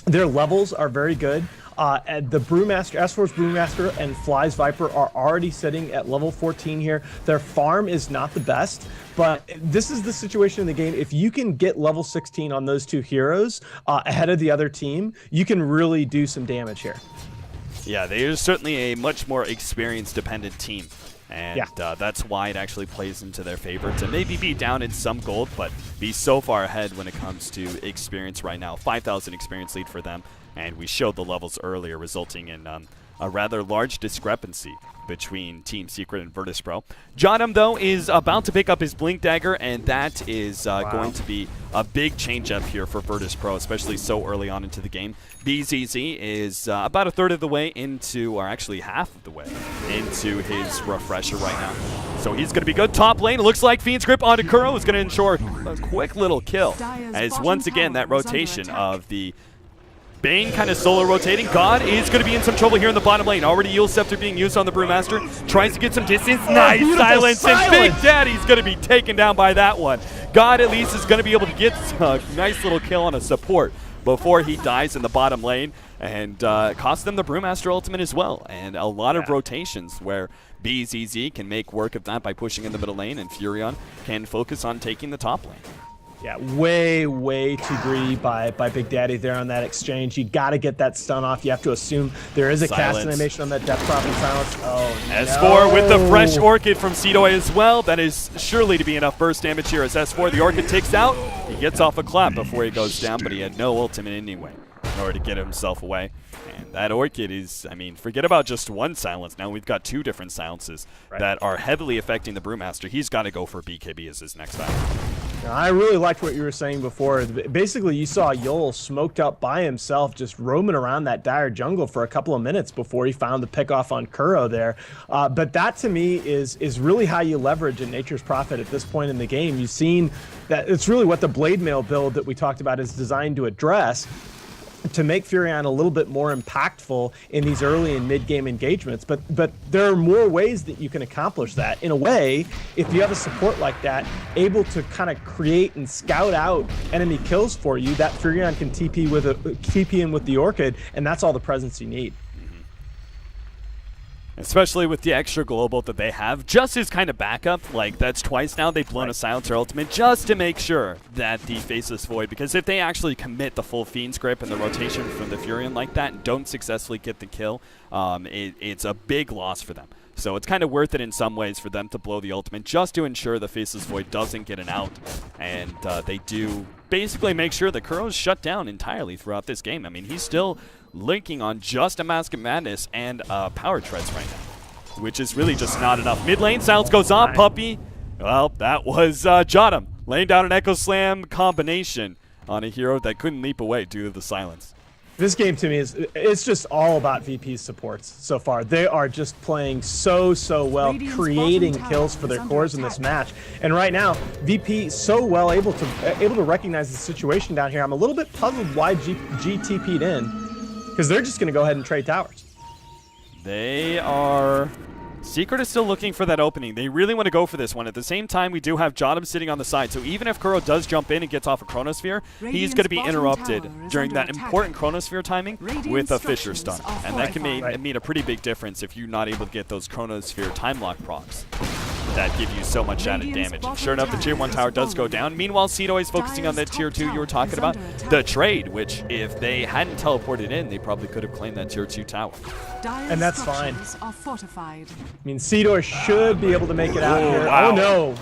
their levels are very good. And the Brewmaster, S4's Brewmaster and Fly's Viper are already sitting at level 14 here. Their farm is not the best, but this is the situation in the game. If you can get level 16 on those two heroes ahead of the other team, you can really do some damage here. Yeah, they are certainly a much more experience-dependent team. And that's why it actually plays into their favor to maybe be down in some gold, but be so far ahead when it comes to experience right now. 5,000 experience lead for them, and we showed the levels earlier, resulting in a rather large discrepancy between Team Secret and Virtus.pro. Jotum, though, is about to pick up his Blink Dagger, and that is going to be a big change-up here for Virtus.pro, especially so early on into the game. BZZ is about a third of the way into, or actually half of the way into his refresher right now. So he's going to be good. Top lane, it looks like Fiend's Grip onto Kuro is going to ensure a quick little kill, as once again that rotation of the Bane kind of solo rotating. God is going to be in some trouble here in the bottom lane. Already Eul Scepter being used on the Brewmaster. Tries to get some distance. Nice silence. And Big Daddy's going to be taken down by that one. God at least is going to be able to get a nice little kill on a support before he dies in the bottom lane. And cost them the Brewmaster ultimate as well. And a lot of rotations where BZZ can make work of that by pushing in the middle lane. And Furion can focus on taking the top lane. Yeah, way too greedy by Big Daddy there on that exchange. You got to get that stun off. You have to assume there is a cast animation on that Death Prophet Silence. Oh, S4 with the fresh Orchid from Seedoy as well. That is surely to be enough burst damage here as S4. The Orchid takes out. He gets off a clap before he goes down, but he had no ultimate anyway in order to get himself away. And that Orchid is, I mean, forget about just one silence. Now we've got two different silences that are heavily affecting the Brewmaster. He's got to go for BKB as his next battle. I really liked what you were saying before. Basically, you saw Eul smoked up by himself, just roaming around that dire jungle for a couple of minutes before he found the pickoff on Kuro there. But that, to me, is really how you leverage a Nature's Prophet at this point in the game. You've seen that it's really what the Blade Mail build that we talked about is designed to address, to make Furion a little bit more impactful in these early and mid-game engagements. But there are more ways that you can accomplish that. In a way, if you have a support like that, able to kind of create and scout out enemy kills for you, that Furion can TP in with the Orchid, and that's all the presence you need. Especially with the extra global that they have, just as kind of backup. Like, that's twice now they've blown a Silencer ultimate just to make sure that the Faceless Void, because if they actually commit the full Fiend's Grip and the rotation from the Furion like that and don't successfully get the kill, it's a big loss for them. So it's kind of worth it in some ways for them to blow the ultimate just to ensure the Faceless Void doesn't get an out. And they do basically make sure that Kuro's shut down entirely throughout this game. I mean, he's still linking on just a Mask of Madness and Power Treads right now, which is really just not enough. Mid lane, silence goes on. Puppy, well, that was Jotum laying down an Echo Slam combination on a hero that couldn't leap away due to the silence. This game to me it's just all about VP's supports so far. They are just playing so well, creating kills for their cores in this match. And right now, VP so well able to recognize the situation down here. I'm a little bit puzzled why G TP'd in, because they're just going to go ahead and trade towers. They are... Secret is still looking for that opening. They really want to go for this one. At the same time, we do have Jotum sitting on the side. So even if Kuro does jump in and gets off a Chronosphere, he's going to be interrupted during that important Chronosphere timing with a Fissure stun. And that can mean a pretty big difference if you're not able to get those Chronosphere time lock procs that give you so much added damage. And sure enough, the Tier 1 tower does go down. Meanwhile, Seedoy is focusing on that Tier 2 you were talking about. The trade, which if they hadn't teleported in, they probably could have claimed that Tier 2 tower. And that's fine. I mean, Seedoy should be able to make it out here. Wow. Oh, no.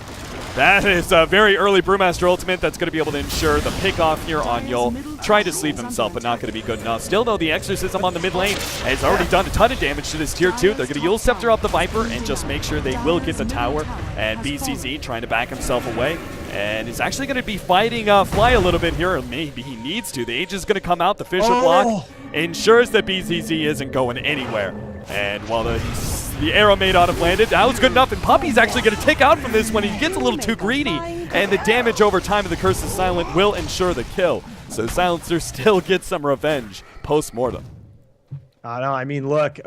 That is a very early Brewmaster ultimate that's going to be able to ensure the pick off here on Eul. Tried to sleep himself, but not going to be good enough. Still, though, the Exorcism on the mid lane has already done a ton of damage to this Tier 2. They're going to Eul Scepter up the Viper and just make sure they will get the tower. And BCZ trying to back himself away. And he's actually going to be fighting Fly a little bit here, or maybe he needs to. The Age is going to come out. The Fissure block ensures that BZZ isn't going anywhere. And while the The arrow may not have landed. That was good enough, and Puppy's actually going to take out from this one. He gets a little too greedy, and the damage over time of the Curse of Silent will ensure the kill. So Silencer still gets some revenge post-mortem. I mean, look,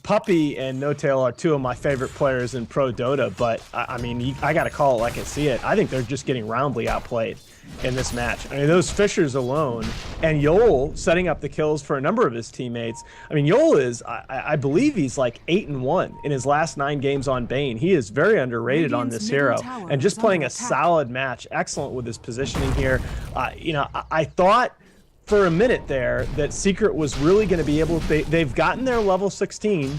Puppy and No Tail are two of my favorite players in Pro Dota, but I mean, I got to call it like I see it. I think they're just getting roundly outplayed in this match. I mean, those Fishers alone, and Yol setting up the kills for a number of his teammates. I mean, Yol is, I believe he's like 8-1 in his last 9 games on Bane. He is very underrated on this hero, and just playing a solid match, excellent with his positioning here. You know, I thought for a minute there that Secret was really going to be able to, they've gotten their level 16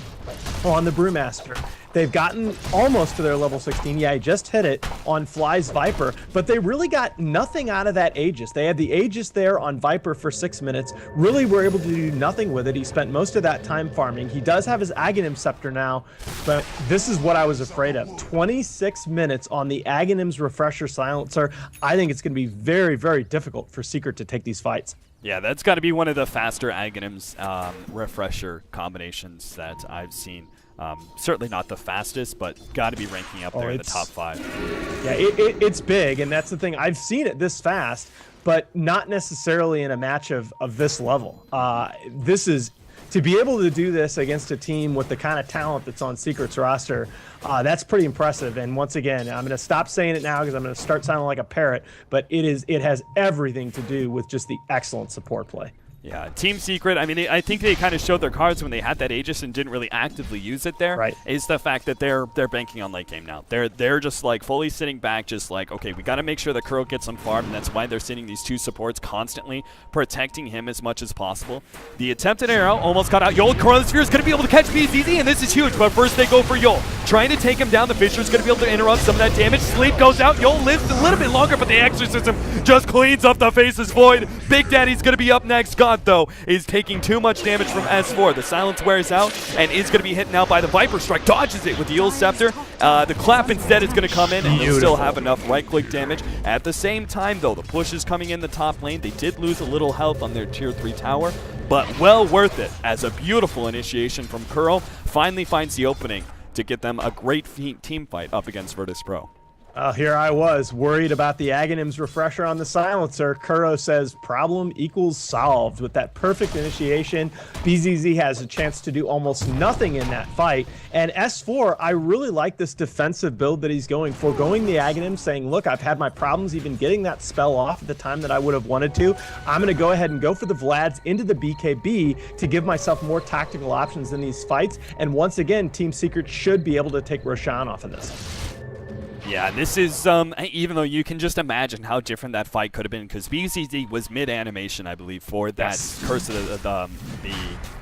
on the Brewmaster. They've gotten almost to their level 16. Yeah, I just hit it on Fly's Viper, but they really got nothing out of that Aegis. They had the Aegis there on Viper for 6 minutes, really were able to do nothing with it. He spent most of that time farming. He does have his Aghanim Scepter now, but this is what I was afraid of. 26 minutes on the Aghanim's Refresher Silencer. I think it's going to be very, very difficult for Secret to take these fights. Yeah, that's got to be one of the faster Aghanim's refresher combinations that I've seen. Certainly not the fastest, but got to be ranking up there in the top 5. Yeah, it's big, and that's the thing. I've seen it this fast, but not necessarily in a match of this level. This is, to be able to do this against a team with the kind of talent that's on Secret's roster, that's pretty impressive. And once again, I'm going to stop saying it now because I'm going to start sounding like a parrot, but it has everything to do with just the excellent support play. Yeah, Team Secret, I mean, I think they kind of showed their cards when they had that Aegis and didn't really actively use it there. Right. Is the fact that they're banking on late game now. They're just like fully sitting back, just like, okay, we got to make sure that Kuro gets on farm, and that's why they're sitting these 2 supports constantly, protecting him as much as possible. The attempted arrow almost got out. Yol, Chronosphere is going to be able to catch BZZ, and this is huge, but first they go for Yol. Trying to take him down. The Fisher's going to be able to interrupt some of that damage. Sleep goes out. Yol lives a little bit longer, but the Exorcism just cleans up the Face's Void. Big Daddy's going to be up next. God, though, is taking too much damage from S4. The silence wears out and is going to be hit now by the Viper Strike. Dodges it with the Yul Scepter. The Clap instead is going to come in, and they'll still have enough right-click damage. At the same time, though, the push is coming in the top lane. They did lose a little health on their Tier 3 tower, but well worth it, as a beautiful initiation from Kuro finally finds the opening to get them a great team fight up against Virtus Pro. Here I was, worried about the Aghanim's Refresher on the Silencer. Kuro says problem equals solved. With that perfect initiation, BZZ has a chance to do almost nothing in that fight. And S4, I really like this defensive build that he's going for. Going the Aghanim, saying, look, I've had my problems even getting that spell off at the time that I would have wanted to. I'm going to go ahead and go for the Vlads into the BKB to give myself more tactical options in these fights. And once again, Team Secret should be able to take Roshan off of this. Yeah, this is, even though you can just imagine how different that fight could have been, because BCD was mid-animation, I believe, for that Curse of the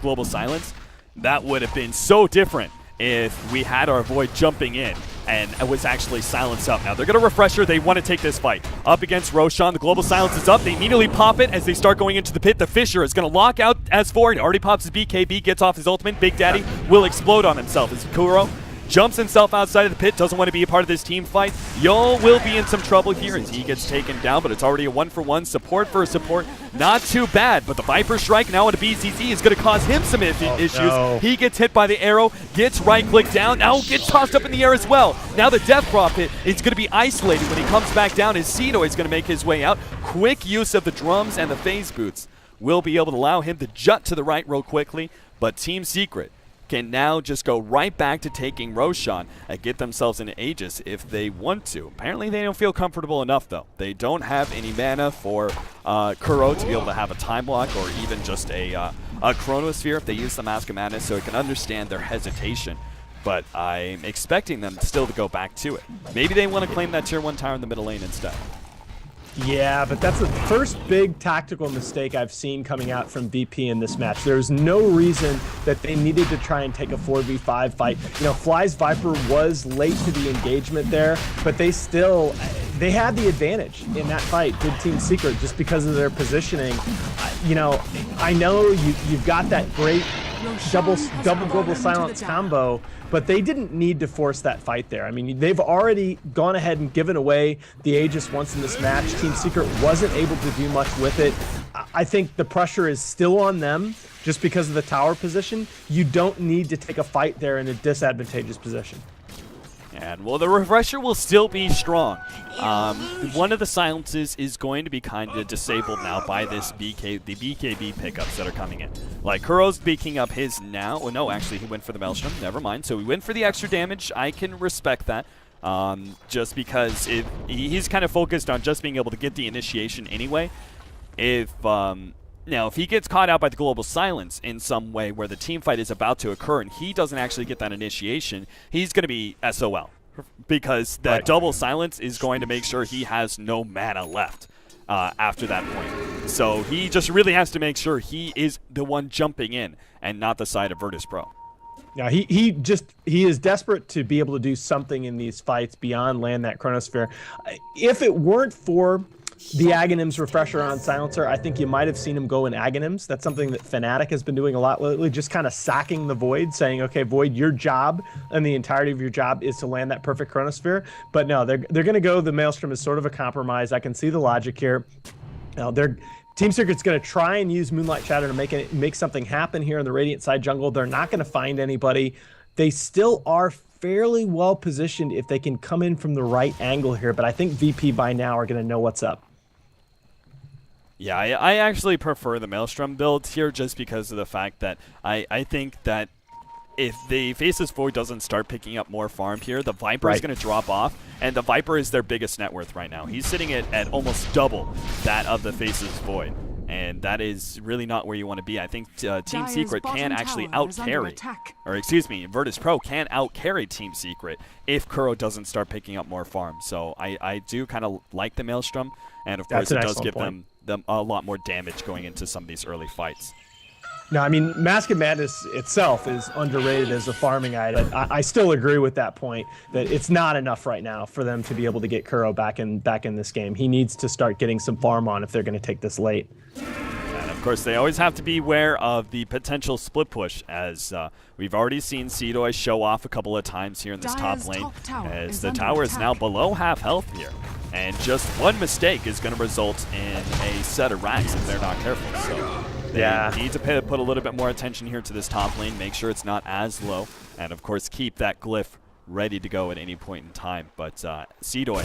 Global Silence. That would have been so different if we had our Void jumping in and it was actually silenced up. Now, they're going to Refresher. They want to take this fight. Up against Roshan, the Global Silence is up. They immediately pop it as they start going into the pit. The Fisher is going to lock out S4. He already pops his BKB, gets off his ultimate. Big Daddy will explode on himself as Kuro jumps himself outside of the pit, doesn't want to be a part of this team fight. Yol will be in some trouble here as he gets taken down, but it's already a 1-for-1. Support for support, not too bad, but the Viper Strike now on a BZZ is going to cause him some issues. No. He gets hit by the arrow, gets right-click down, now gets tossed up in the air as well. Now the Death Prophet is going to be isolated when he comes back down. His Cedo is going to make his way out. Quick use of the drums and the phase boots will be able to allow him to jut to the right real quickly, but Team Secret can now just go right back to taking Roshan and get themselves an Aegis if they want to. Apparently they don't feel comfortable enough, though. They don't have any mana for Kuro to be able to have a time block or even just a Chronosphere if they use the Mask of Madness, so I can understand their hesitation. But I'm expecting them still to go back to it. Maybe they want to claim that Tier 1 tower in the middle lane instead. Yeah, but that's the first big tactical mistake I've seen coming out from BP in this match. There's no reason that they needed to try and take a 4v5 fight. You know, Fly's Viper was late to the engagement there, but they had the advantage in that fight, did Team Secret, just because of their positioning. You know, I know you've got that great double has global fallen to silence the dive. combo, but they didn't need to force that fight there. I mean, they've already gone ahead and given away the Aegis once in this match. Team Secret wasn't able to do much with it. I think the pressure is still on them just because of the tower position. You don't need to take a fight there in a disadvantageous position. And, well, the refresher will still be strong. One of the silences is going to be kind of disabled now by the BKB pickups that are coming in. Like, Kuro's picking up his now. Oh, no, actually, he went for the Maelstrom. Never mind. So he went for the extra damage. I can respect that. Just because he's kind of focused on just being able to get the initiation anyway. Now, if he gets caught out by the global silence in some way where the team fight is about to occur and he doesn't actually get that initiation, he's going to be SOL. Because that double silence is going to make sure he has no mana left after that point. So he just really has to make sure he is the one jumping in and not the side of Virtus Pro. Yeah, he is desperate to be able to do something in these fights beyond land that Chronosphere. If it weren't for the Aghanims refresher on Silencer, I think you might have seen him go in Aghanims. That's something that Fnatic has been doing a lot lately, just kind of sacking the Void, saying, okay, Void, your job and the entirety of your job is to land that perfect Chronosphere. But no, they're going to go the Maelstrom as sort of a compromise. I can see the logic here. Now, Team Secret's going to try and use Moonlight Shadow to make something happen here in the Radiant side jungle. They're not going to find anybody. They still are fairly well positioned if they can come in from the right angle here, but I think VP by now are going to know what's up. Yeah, I actually prefer the Maelstrom build here just because of the fact that I think that if the Faceless Void doesn't start picking up more farm here, the Viper is going to drop off, and the Viper is their biggest net worth right now. He's sitting at almost double that of the Faceless Void, and that is really not where you want to be. I think Team Secret can actually out-carry, or excuse me, Virtus Pro can out-carry Team Secret if Kuro doesn't start picking up more farm. So I do kind of like the Maelstrom, and of course it does give them a lot more damage going into some of these early fights. No, I mean, Mask of Madness itself is underrated as a farming item. I still agree with that point, that it's not enough right now for them to be able to get Kuro back in this game. He needs to start getting some farm on if they're going to take this late. And of course, they always have to be aware of the potential split push, as we've already seen Seedoi show off a couple of times here in this top lane, as the tower is now below half health here. And just one mistake is going to result in a set of racks if they're not careful. So they need to put a little bit more attention here to this top lane, make sure it's not as low, and of course keep that glyph ready to go at any point in time. But Seedoi,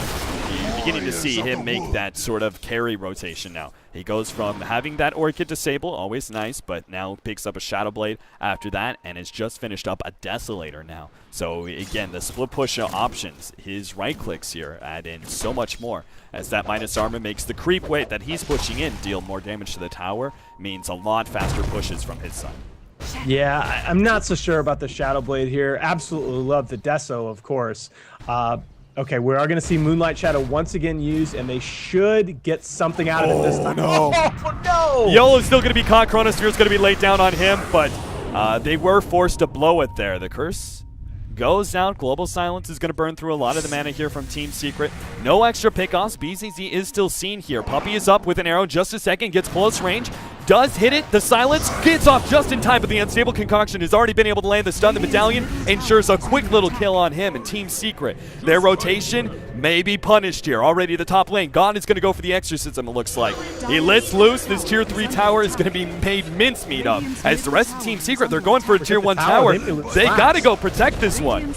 you're beginning to see him make that sort of carry rotation now. He goes from having that Orchid disable, always nice, but now picks up a Shadow Blade after that, and has just finished up a Desolator now. So again, the split push options, his right clicks here add in so much more, as that minus armor makes the creep weight that he's pushing in deal more damage to the tower, means a lot faster pushes from his side. Yeah, I'm not so sure about the Shadow Blade here. Absolutely love the Deso, of course. Okay, we are going to see Moonlight Shadow once again used, and they should get something out of it this time. No. Oh, no! YOLO's still going to be caught. Chronosphere's going to be laid down on him, but they were forced to blow it there. The curse goes down. Global Silence is going to burn through a lot of the mana here from Team Secret. No extra pickoffs. BZZ is still seen here. Puppey is up with an arrow just a second, gets close range, does hit it. The Silence gets off just in time, but the Unstable Concoction has already been able to land the stun. The Medallion ensures a quick little kill on him, and Team Secret, their rotation may be punished here. Already the top lane. God is going to go for the Exorcism, it looks like. He lets loose. This Tier 3 tower is going to be made mincemeat of. As the rest of Team Secret, they're going for a Tier 1 tower. They got to go protect this one.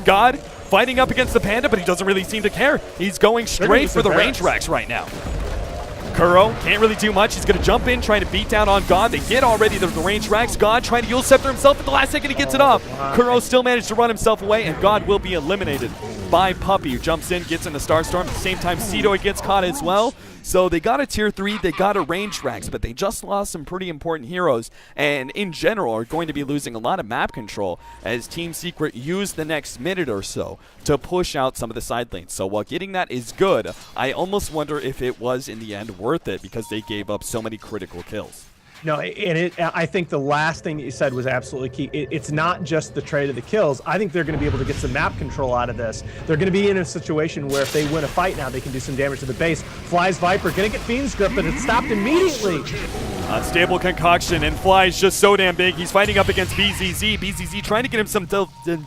God fighting up against the Panda, but he doesn't really seem to care. He's going straight for the range racks right now. Kuro can't really do much. He's going to jump in, trying to beat down on God. They get already the range racks. God trying to Yule Scepter himself at the last second. He gets it off. Kuro still managed to run himself away, and God will be eliminated by Puppey, who jumps in, gets in the Starstorm. At the same time, Seedoi gets caught as well. So they got a Tier 3, they got a range racks, but they just lost some pretty important heroes, and in general are going to be losing a lot of map control as Team Secret use the next minute or so to push out some of the side lanes. So while getting that is good, I almost wonder if it was in the end worth it, because they gave up so many critical kills. No, and I think the last thing that you said was absolutely key. It's not just the trade of the kills. I think they're going to be able to get some map control out of this. They're going to be in a situation where if they win a fight now, they can do some damage to the base. Fly's Viper going to get Fiend's Grip, but it's stopped immediately. Unstable Concoction, and Fly's just so damn big. He's fighting up against BZZ. BZZ trying to get him some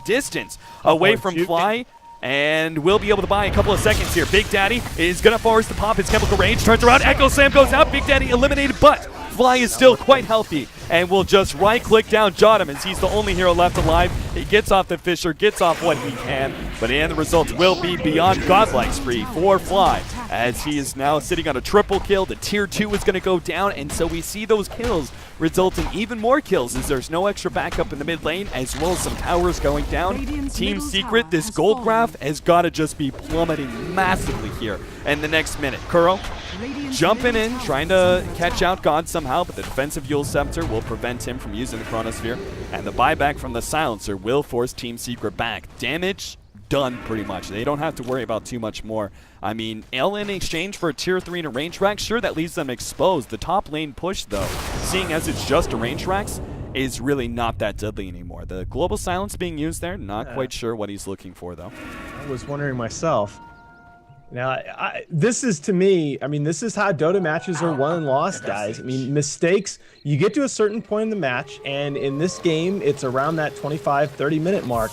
distance away from Fly. And we'll be able to buy a couple of seconds here. Big Daddy is going to force to pop his chemical range. Turns around. Echo Slam goes out. Big Daddy eliminated, but Fly is still quite healthy. And will just right-click down Jottam as he's the only hero left alive. He gets off the Fisher, gets off what he can. But in the end, the results will be beyond godlike spree for Fly, as he is now sitting on a triple kill. The tier 2 is going to go down, and so we see those kills result in even more kills as there's no extra backup in the mid lane, as well as some towers going down. Team Secret, this gold graph has got to just be plummeting massively here in the next minute. Kuro jumping in, trying to catch out God somehow, but the defensive Yule Scepter will prevent him from using the Chronosphere, and the buyback from the Silencer will force Team Secret back. Damage done pretty much. They don't have to worry about too much more. I mean, L in exchange for a tier 3 and a range rack, sure, that leaves them exposed. The top lane push, though, seeing as it's just a range racks, is really not that deadly anymore. The global silence being used there, not quite sure what he's looking for, though. I was wondering myself. Now, this is, to me, I mean, this is how Dota matches are won and lost, guys. I mean, mistakes, you get to a certain point in the match, and in this game, it's around that 25, 30-minute mark,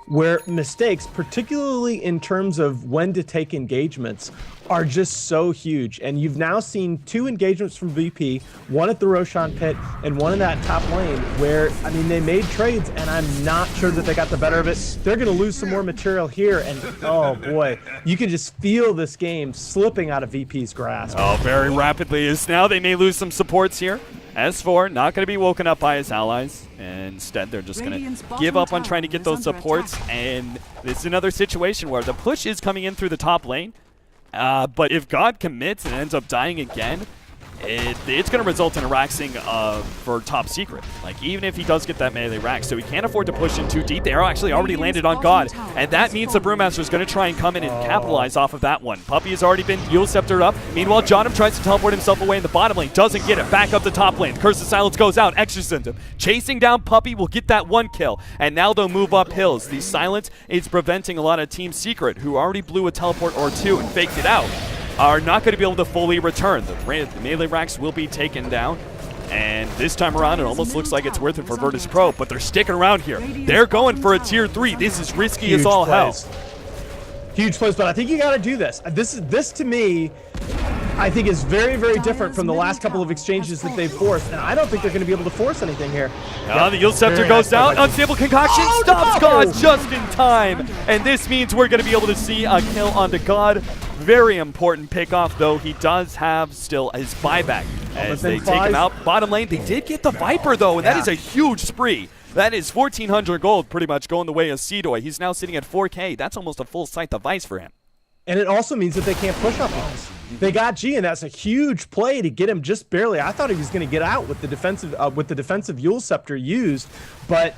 where mistakes, particularly in terms of when to take engagements, are just so huge. And you've now seen 2 engagements from VP, one at the Roshan pit and one in that top lane, where, I mean, they made trades, and I'm not sure that they got the better of it. They're going to lose some more material here, and oh boy, you can just feel this game slipping out of VP's grasp. Oh, very rapidly, as now they may lose some supports here. S4 not going to be woken up by his allies, and instead they're just going to give up on trying to get those supports, and it's another situation where the push is coming in through the top lane, but if God commits and ends up dying again, it's going to result in a raxing for Top Secret. Like, even if he does get that melee rack, so he can't afford to push in too deep. The arrow actually already landed on God, and that means the Brewmaster is going to try and come in and capitalize off of that one. Puppey has already been Yule Sceptered up. Meanwhile, Jottam tries to teleport himself away in the bottom lane. Doesn't get it. Back up the top lane. Curse of Silence goes out. Exorcism. Chasing down Puppey will get that 1 kill, and now they'll move up hills. The Silence is preventing a lot of Team Secret, who already blew a teleport or 2 and faked it out, are not going to be able to fully return. The melee racks will be taken down, and this time around it almost looks like it's worth it for Virtus Pro, but they're sticking around here. They're going for a tier 3. This is risky as all hell. Huge plays, but I think you got to do this. This to me, I think is very, very different from the last couple of exchanges that they've forced, and I don't think they're going to be able to force anything here. The Yule Scepter goes down. Unstable Concoction stops God just in time, and this means we're going to be able to see a kill onto God. Very important pickoff, though. He does have still his buyback as they take him out. Bottom lane, they did get the Viper, though, and that is a huge spree. That is 1,400 gold pretty much going the way of Seedoy. He's now sitting at 4K. That's almost a full Scythe of Vice for him. And it also means that they can't push up on us. They got G, and that's a huge play to get him just barely. I thought he was going to get out with the defensive Yule Scepter used, but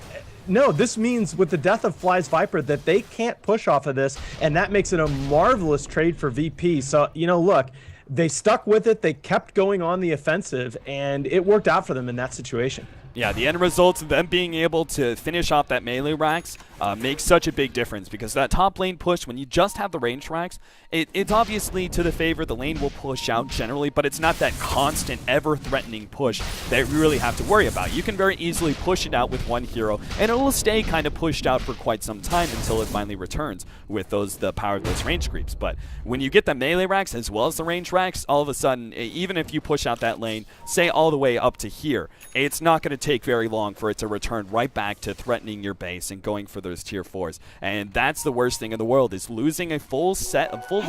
no, this means with the death of Fly's Viper that they can't push off of this, and that makes it a marvelous trade for VP. So, you know, look, they stuck with it. They kept going on the offensive, and it worked out for them in that situation. Yeah, the end results of them being able to finish off that melee racks makes such a big difference, because that top lane push, when you just have the range racks, it's obviously to the favor. The lane will push out generally, but it's not that constant, ever-threatening push that you really have to worry about. You can very easily push it out with one hero, and it will stay kind of pushed out for quite some time until it finally returns with the power of those range creeps. But when you get the melee racks as well as the range racks, all of a sudden, even if you push out that lane, say all the way up to here, it's not going to take very long for it to return right back to threatening your base and going for those tier 4s. And that's the worst thing in the world, is losing a full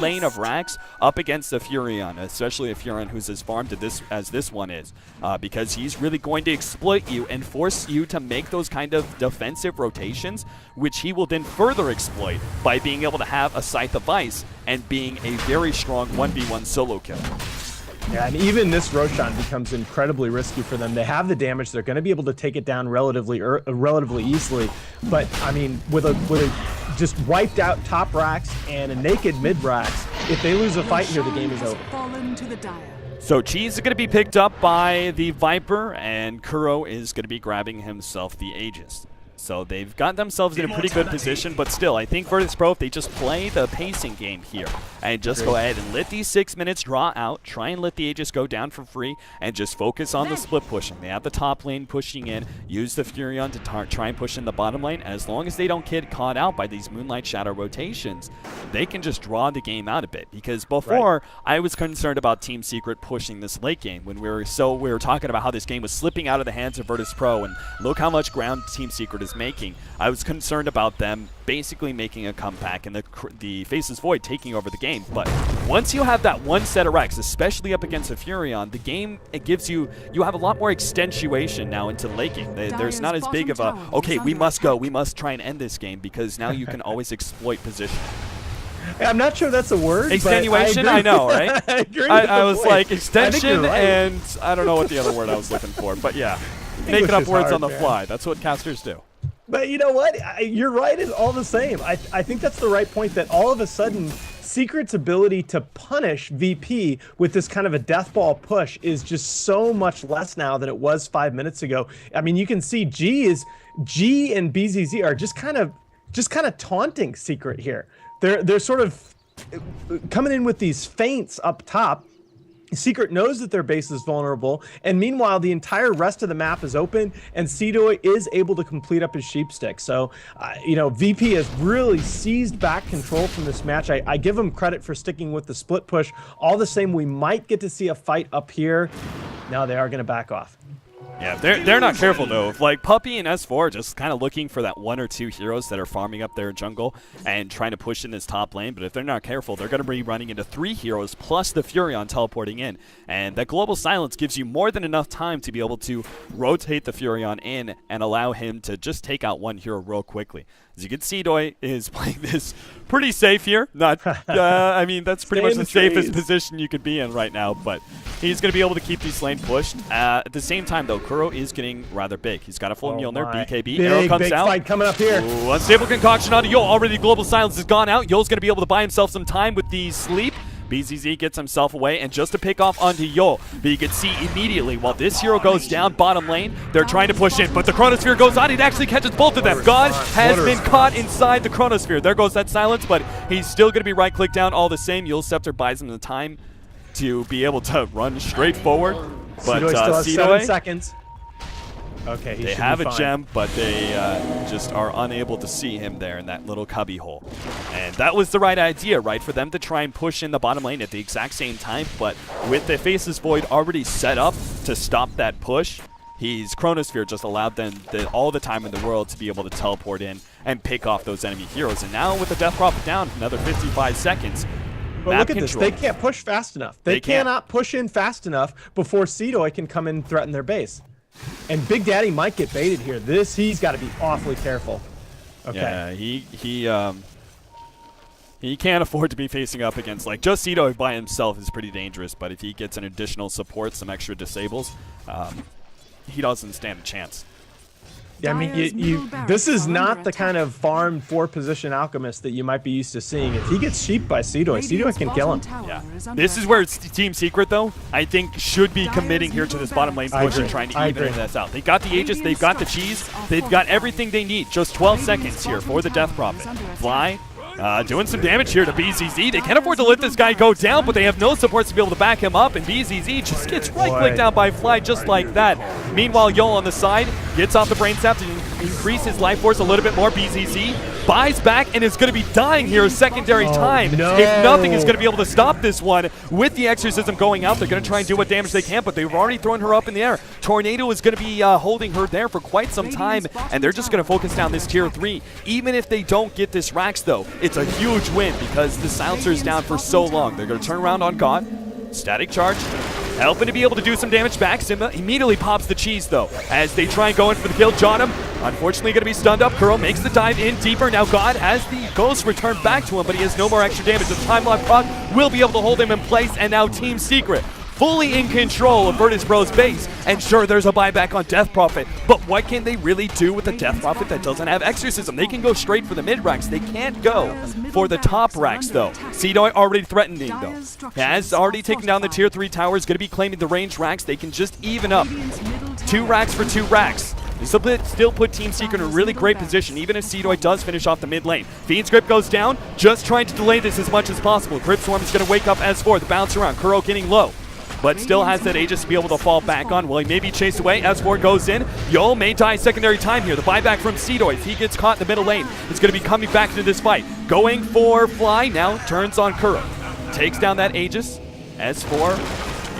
lane of racks up against a Furion, especially a Furion who's as farmed as this one is, because he's really going to exploit you and force you to make those kind of defensive rotations, which he will then further exploit by being able to have a Scythe of Ice and being a very strong 1v1 solo kill. Yeah, and even this Roshan becomes incredibly risky for them. They have the damage; they're going to be able to take it down relatively easily. But I mean, with a just wiped out top racks and a naked mid racks, if they lose a fight here, the game is over. So Cheese is going to be picked up by the Viper, and Kuro is going to be grabbing himself the Aegis. So they've got themselves in a pretty good position, but still, I think Virtus.pro, if they just play the pacing game here and just go ahead and let these 6 minutes draw out, try and let the Aegis go down for free, and just focus on the split pushing. They have the top lane pushing in, use the Furion to try and push in the bottom lane. As long as they don't get caught out by these Moonlight Shadow rotations, they can just draw the game out a bit. Because before, I was concerned about Team Secret pushing this late game when we were talking about how this game was slipping out of the hands of Virtus.pro, and look how much ground Team Secret is making. I was concerned about them basically making a comeback and the Faceless Void taking over the game. But once you have that one set of Rex, especially up against a Furion, the game, it gives you have a lot more extentuation now into late game. There's not as big of a, okay, we must go, we must try and end this game, because now you can always exploit position. I'm not sure that's a word. Extenuation? I know, right? I was like, extension, right. And I don't know what the other word I was looking for. But yeah, making up words on the fly. That's what casters do. But you know what? You're right. It's all the same. I think that's the right point, that all of a sudden Secret's ability to punish VP with this kind of a death ball push is just so much less now than it was 5 minutes ago. I mean, you can see G and BZZ are just kind of taunting Secret here. They're sort of coming in with these feints up top. Secret knows that their base is vulnerable, and meanwhile the entire rest of the map is open, and Cedoy is able to complete up his sheepstick. So you know, VP has really seized back control from this match. I give him credit for sticking with the split push. All the same, we might get to see a fight up here. Now they are going to back off. Yeah, they're not careful though. Like Puppy and S4 are just kind of looking for that 1 or 2 heroes that are farming up their jungle and trying to push in this top lane. But if they're not careful, they're going to be running into 3 heroes plus the Furion teleporting in. And that Global Silence gives you more than enough time to be able to rotate the Furion in and allow him to just take out 1 hero real quickly. As you can see, Doi is playing this pretty safe here. Not, I mean, that's pretty much the safest position you could be in right now. But he's going to be able to keep these lane pushed. At the same time, though, Kuro is getting rather big. He's got a full Mjolnir, BKB. Arrow comes out. Fight coming up here. Ooh, unstable concoction onto Yol. Already Global Silence has gone out. Yol's going to be able to buy himself some time with the sleep. BZZ gets himself away, and just to pick off onto Yol. But you can see immediately, while this hero goes down bottom lane, they're trying to push in, but the Chronosphere goes on. It actually catches both of them. God has been caught inside the Chronosphere. There goes that silence, but he's still going to be right-click down all the same. Yul's Scepter buys him the time to be able to run straight forward. But Cedoy still has 7 seconds. Okay, they have a gem, but they just are unable to see him there in that little cubby hole. And that was the right idea, right, for them to try and push in the bottom lane at the exact same time. But with the Faceless Void already set up to stop that push, Chronosphere just allowed them all the time in the world to be able to teleport in and pick off those enemy heroes. And now with the Death Prophet down, another 55 seconds. But look at this. They can't push fast enough. They cannot push in fast enough before Cedoy can come in and threaten their base. And Big Daddy might get baited here. He's got to be awfully careful. Okay. Yeah, he can't afford to be facing up against, like, just Cedoy by himself is pretty dangerous, but if he gets an additional support, some extra disables, he doesn't stand a chance. Yeah, I mean, this is not the kind of farm 4-position alchemist that you might be used to seeing. If he gets sheeped by Cedoy, Cedoy can kill him. Yeah. This is where it's Team Secret, though, I think should be committing here to this bottom lane push and trying to even this out. They got the Aegis, they've got the cheese, they've got everything they need. Just 12 seconds here for the Death Prophet. Fly. Doing some damage here to BZZ. They can't afford to let this guy go down, but they have no supports to be able to back him up, and BZZ just gets right-clicked down by Fly just like that. Meanwhile, Yol on the side gets off the Brain Sap to increase his life force a little bit more. BZZ buys back and is going to be dying here a secondary time. No. If nothing is going to be able to stop this one with the Exorcism going out, they're going to try and do what damage they can, but they've already thrown her up in the air. Tornado is going to be holding her there for quite some time, and they're just going to focus down this tier 3. Even if they don't get this Rax, though, it's a huge win because the Silencer is down for so long. They're going to turn around on God. Static Charge, helping to be able to do some damage back. Simba immediately pops the cheese, though, as they try and go in for the kill. Johnham, unfortunately, going to be stunned up. Kuro makes the dive in deeper. Now God has the Ghost returned back to him, but he has no more extra damage. The Time Lock proc will be able to hold him in place, and now Team Secret fully in control of Virtus Pro's base. And sure, there's a buyback on Death Prophet, but what can they really do with a Death Prophet that doesn't have Exorcism? They can go straight for the mid racks. They can't go for the top racks, though. Seedoy already threatening, though. Has already taken down the tier 3 towers, going to be claiming the range racks. They can just even up 2 racks for 2 racks. This will still put Team Secret in a really great position, even if Seedoy does finish off the mid lane. Fiend's Grip goes down, just trying to delay this as much as possible. Grip Swarm is going to wake up S4, the bounce around. Kuro getting low, but still has that Aegis to be able to fall back on. Will he maybe chase away? S4 goes in. Yol may die secondary time here. The buyback from Seedoy, if he gets caught in the middle lane, is going to be coming back into this fight. Going for Fly now, turns on Kuro. Takes down that Aegis. S4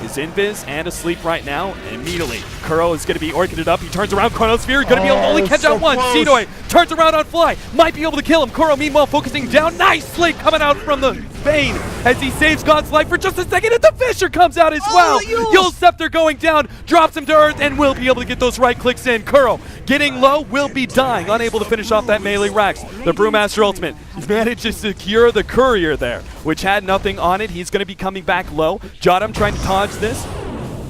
is invis and asleep right now. Immediately, Kuro is going to be orchid it up. He turns around, Chronosphere, going to be able to only catch out one. Seedoy turns around on Fly, might be able to kill him. Kuro, meanwhile, focusing down. Nice slate coming out from the Bane as he saves God's life for just a second, and the Fisher comes out as well. Yul Scepter going down, drops him to earth, and will be able to get those right clicks in. Kuro getting low, will be dying, unable to finish off that melee Rax. The Brewmaster ultimate, he's managed to secure the Courier there, which had nothing on it. He's going to be coming back low. Jottam trying to dodge this,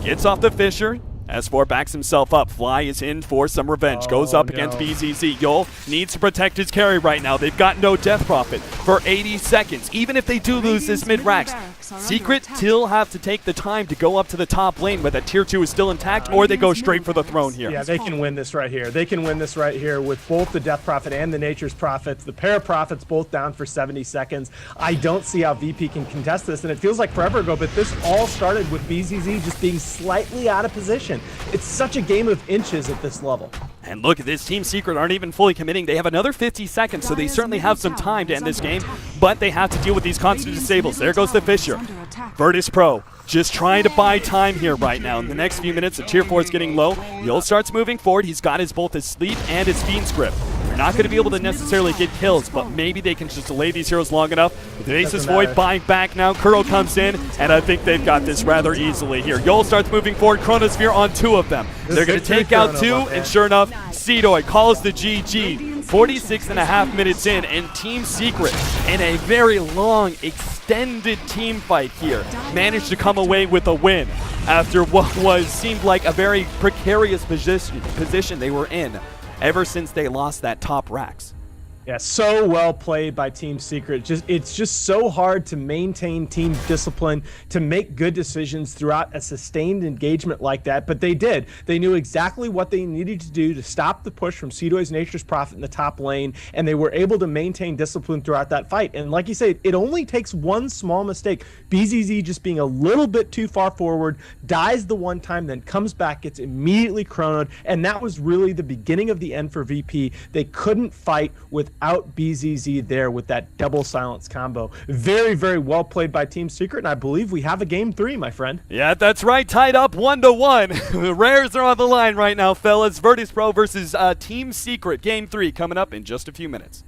gets off the Fisher. S4 backs himself up. Fly is in for some revenge. Goes up against BZZ. Yol needs to protect his carry right now. They've got no Death Prophet for 80 seconds. Even if they do lose this mid-racks, Secret still have to take the time to go up to the top lane where that tier 2 is still intact, or they go straight for the throne here. Yeah, they can win this right here. They can win this right here with both the Death Prophet and the Nature's Prophets. The pair of Prophets both down for 70 seconds. I don't see how VP can contest this, and it feels like forever ago, but this all started with BZZ just being slightly out of position. It's such a game of inches at this level. And look at this, Team Secret aren't even fully committing. They have another 50 seconds, so they certainly have some time to end this game, but they have to deal with these constant disables. There goes the Fisher. Virtus Pro just trying to buy time here right now. In the next few minutes, the tier 4 is getting low. Yul starts moving forward. He's got both his sleep and his Fiend's Grip. They're not going to be able to necessarily get kills, but maybe they can just delay these heroes long enough. With the Aces Void buying back now, Kuro comes in, and I think they've got this rather easily here. Yul starts moving forward, Chronosphere on 2 of them. They're going to take out 2, and sure enough, Seedoy calls the GG. 46.5 minutes in, and Team Secret, in a very long, extended team fight here, managed to come away with a win after what seemed like a very precarious position they were in ever since they lost that top Rax. Yeah, so well played by Team Secret. It's just so hard to maintain team discipline, to make good decisions throughout a sustained engagement like that, but they did. They knew exactly what they needed to do to stop the push from Seedoy's Nature's Prophet in the top lane, and they were able to maintain discipline throughout that fight. And like you say, it only takes one small mistake. BZZ just being a little bit too far forward, dies the one time, then comes back, gets immediately chronoed, and that was really the beginning of the end for VP. They couldn't fight without BZZ there with that double silence combo. Very, very well played by Team Secret, and I believe we have a game 3, my friend. Yeah, that's right. Tied up 1-1. The rares are on the line right now, fellas. Virtus Pro versus Team Secret. Game 3 coming up in just a few minutes.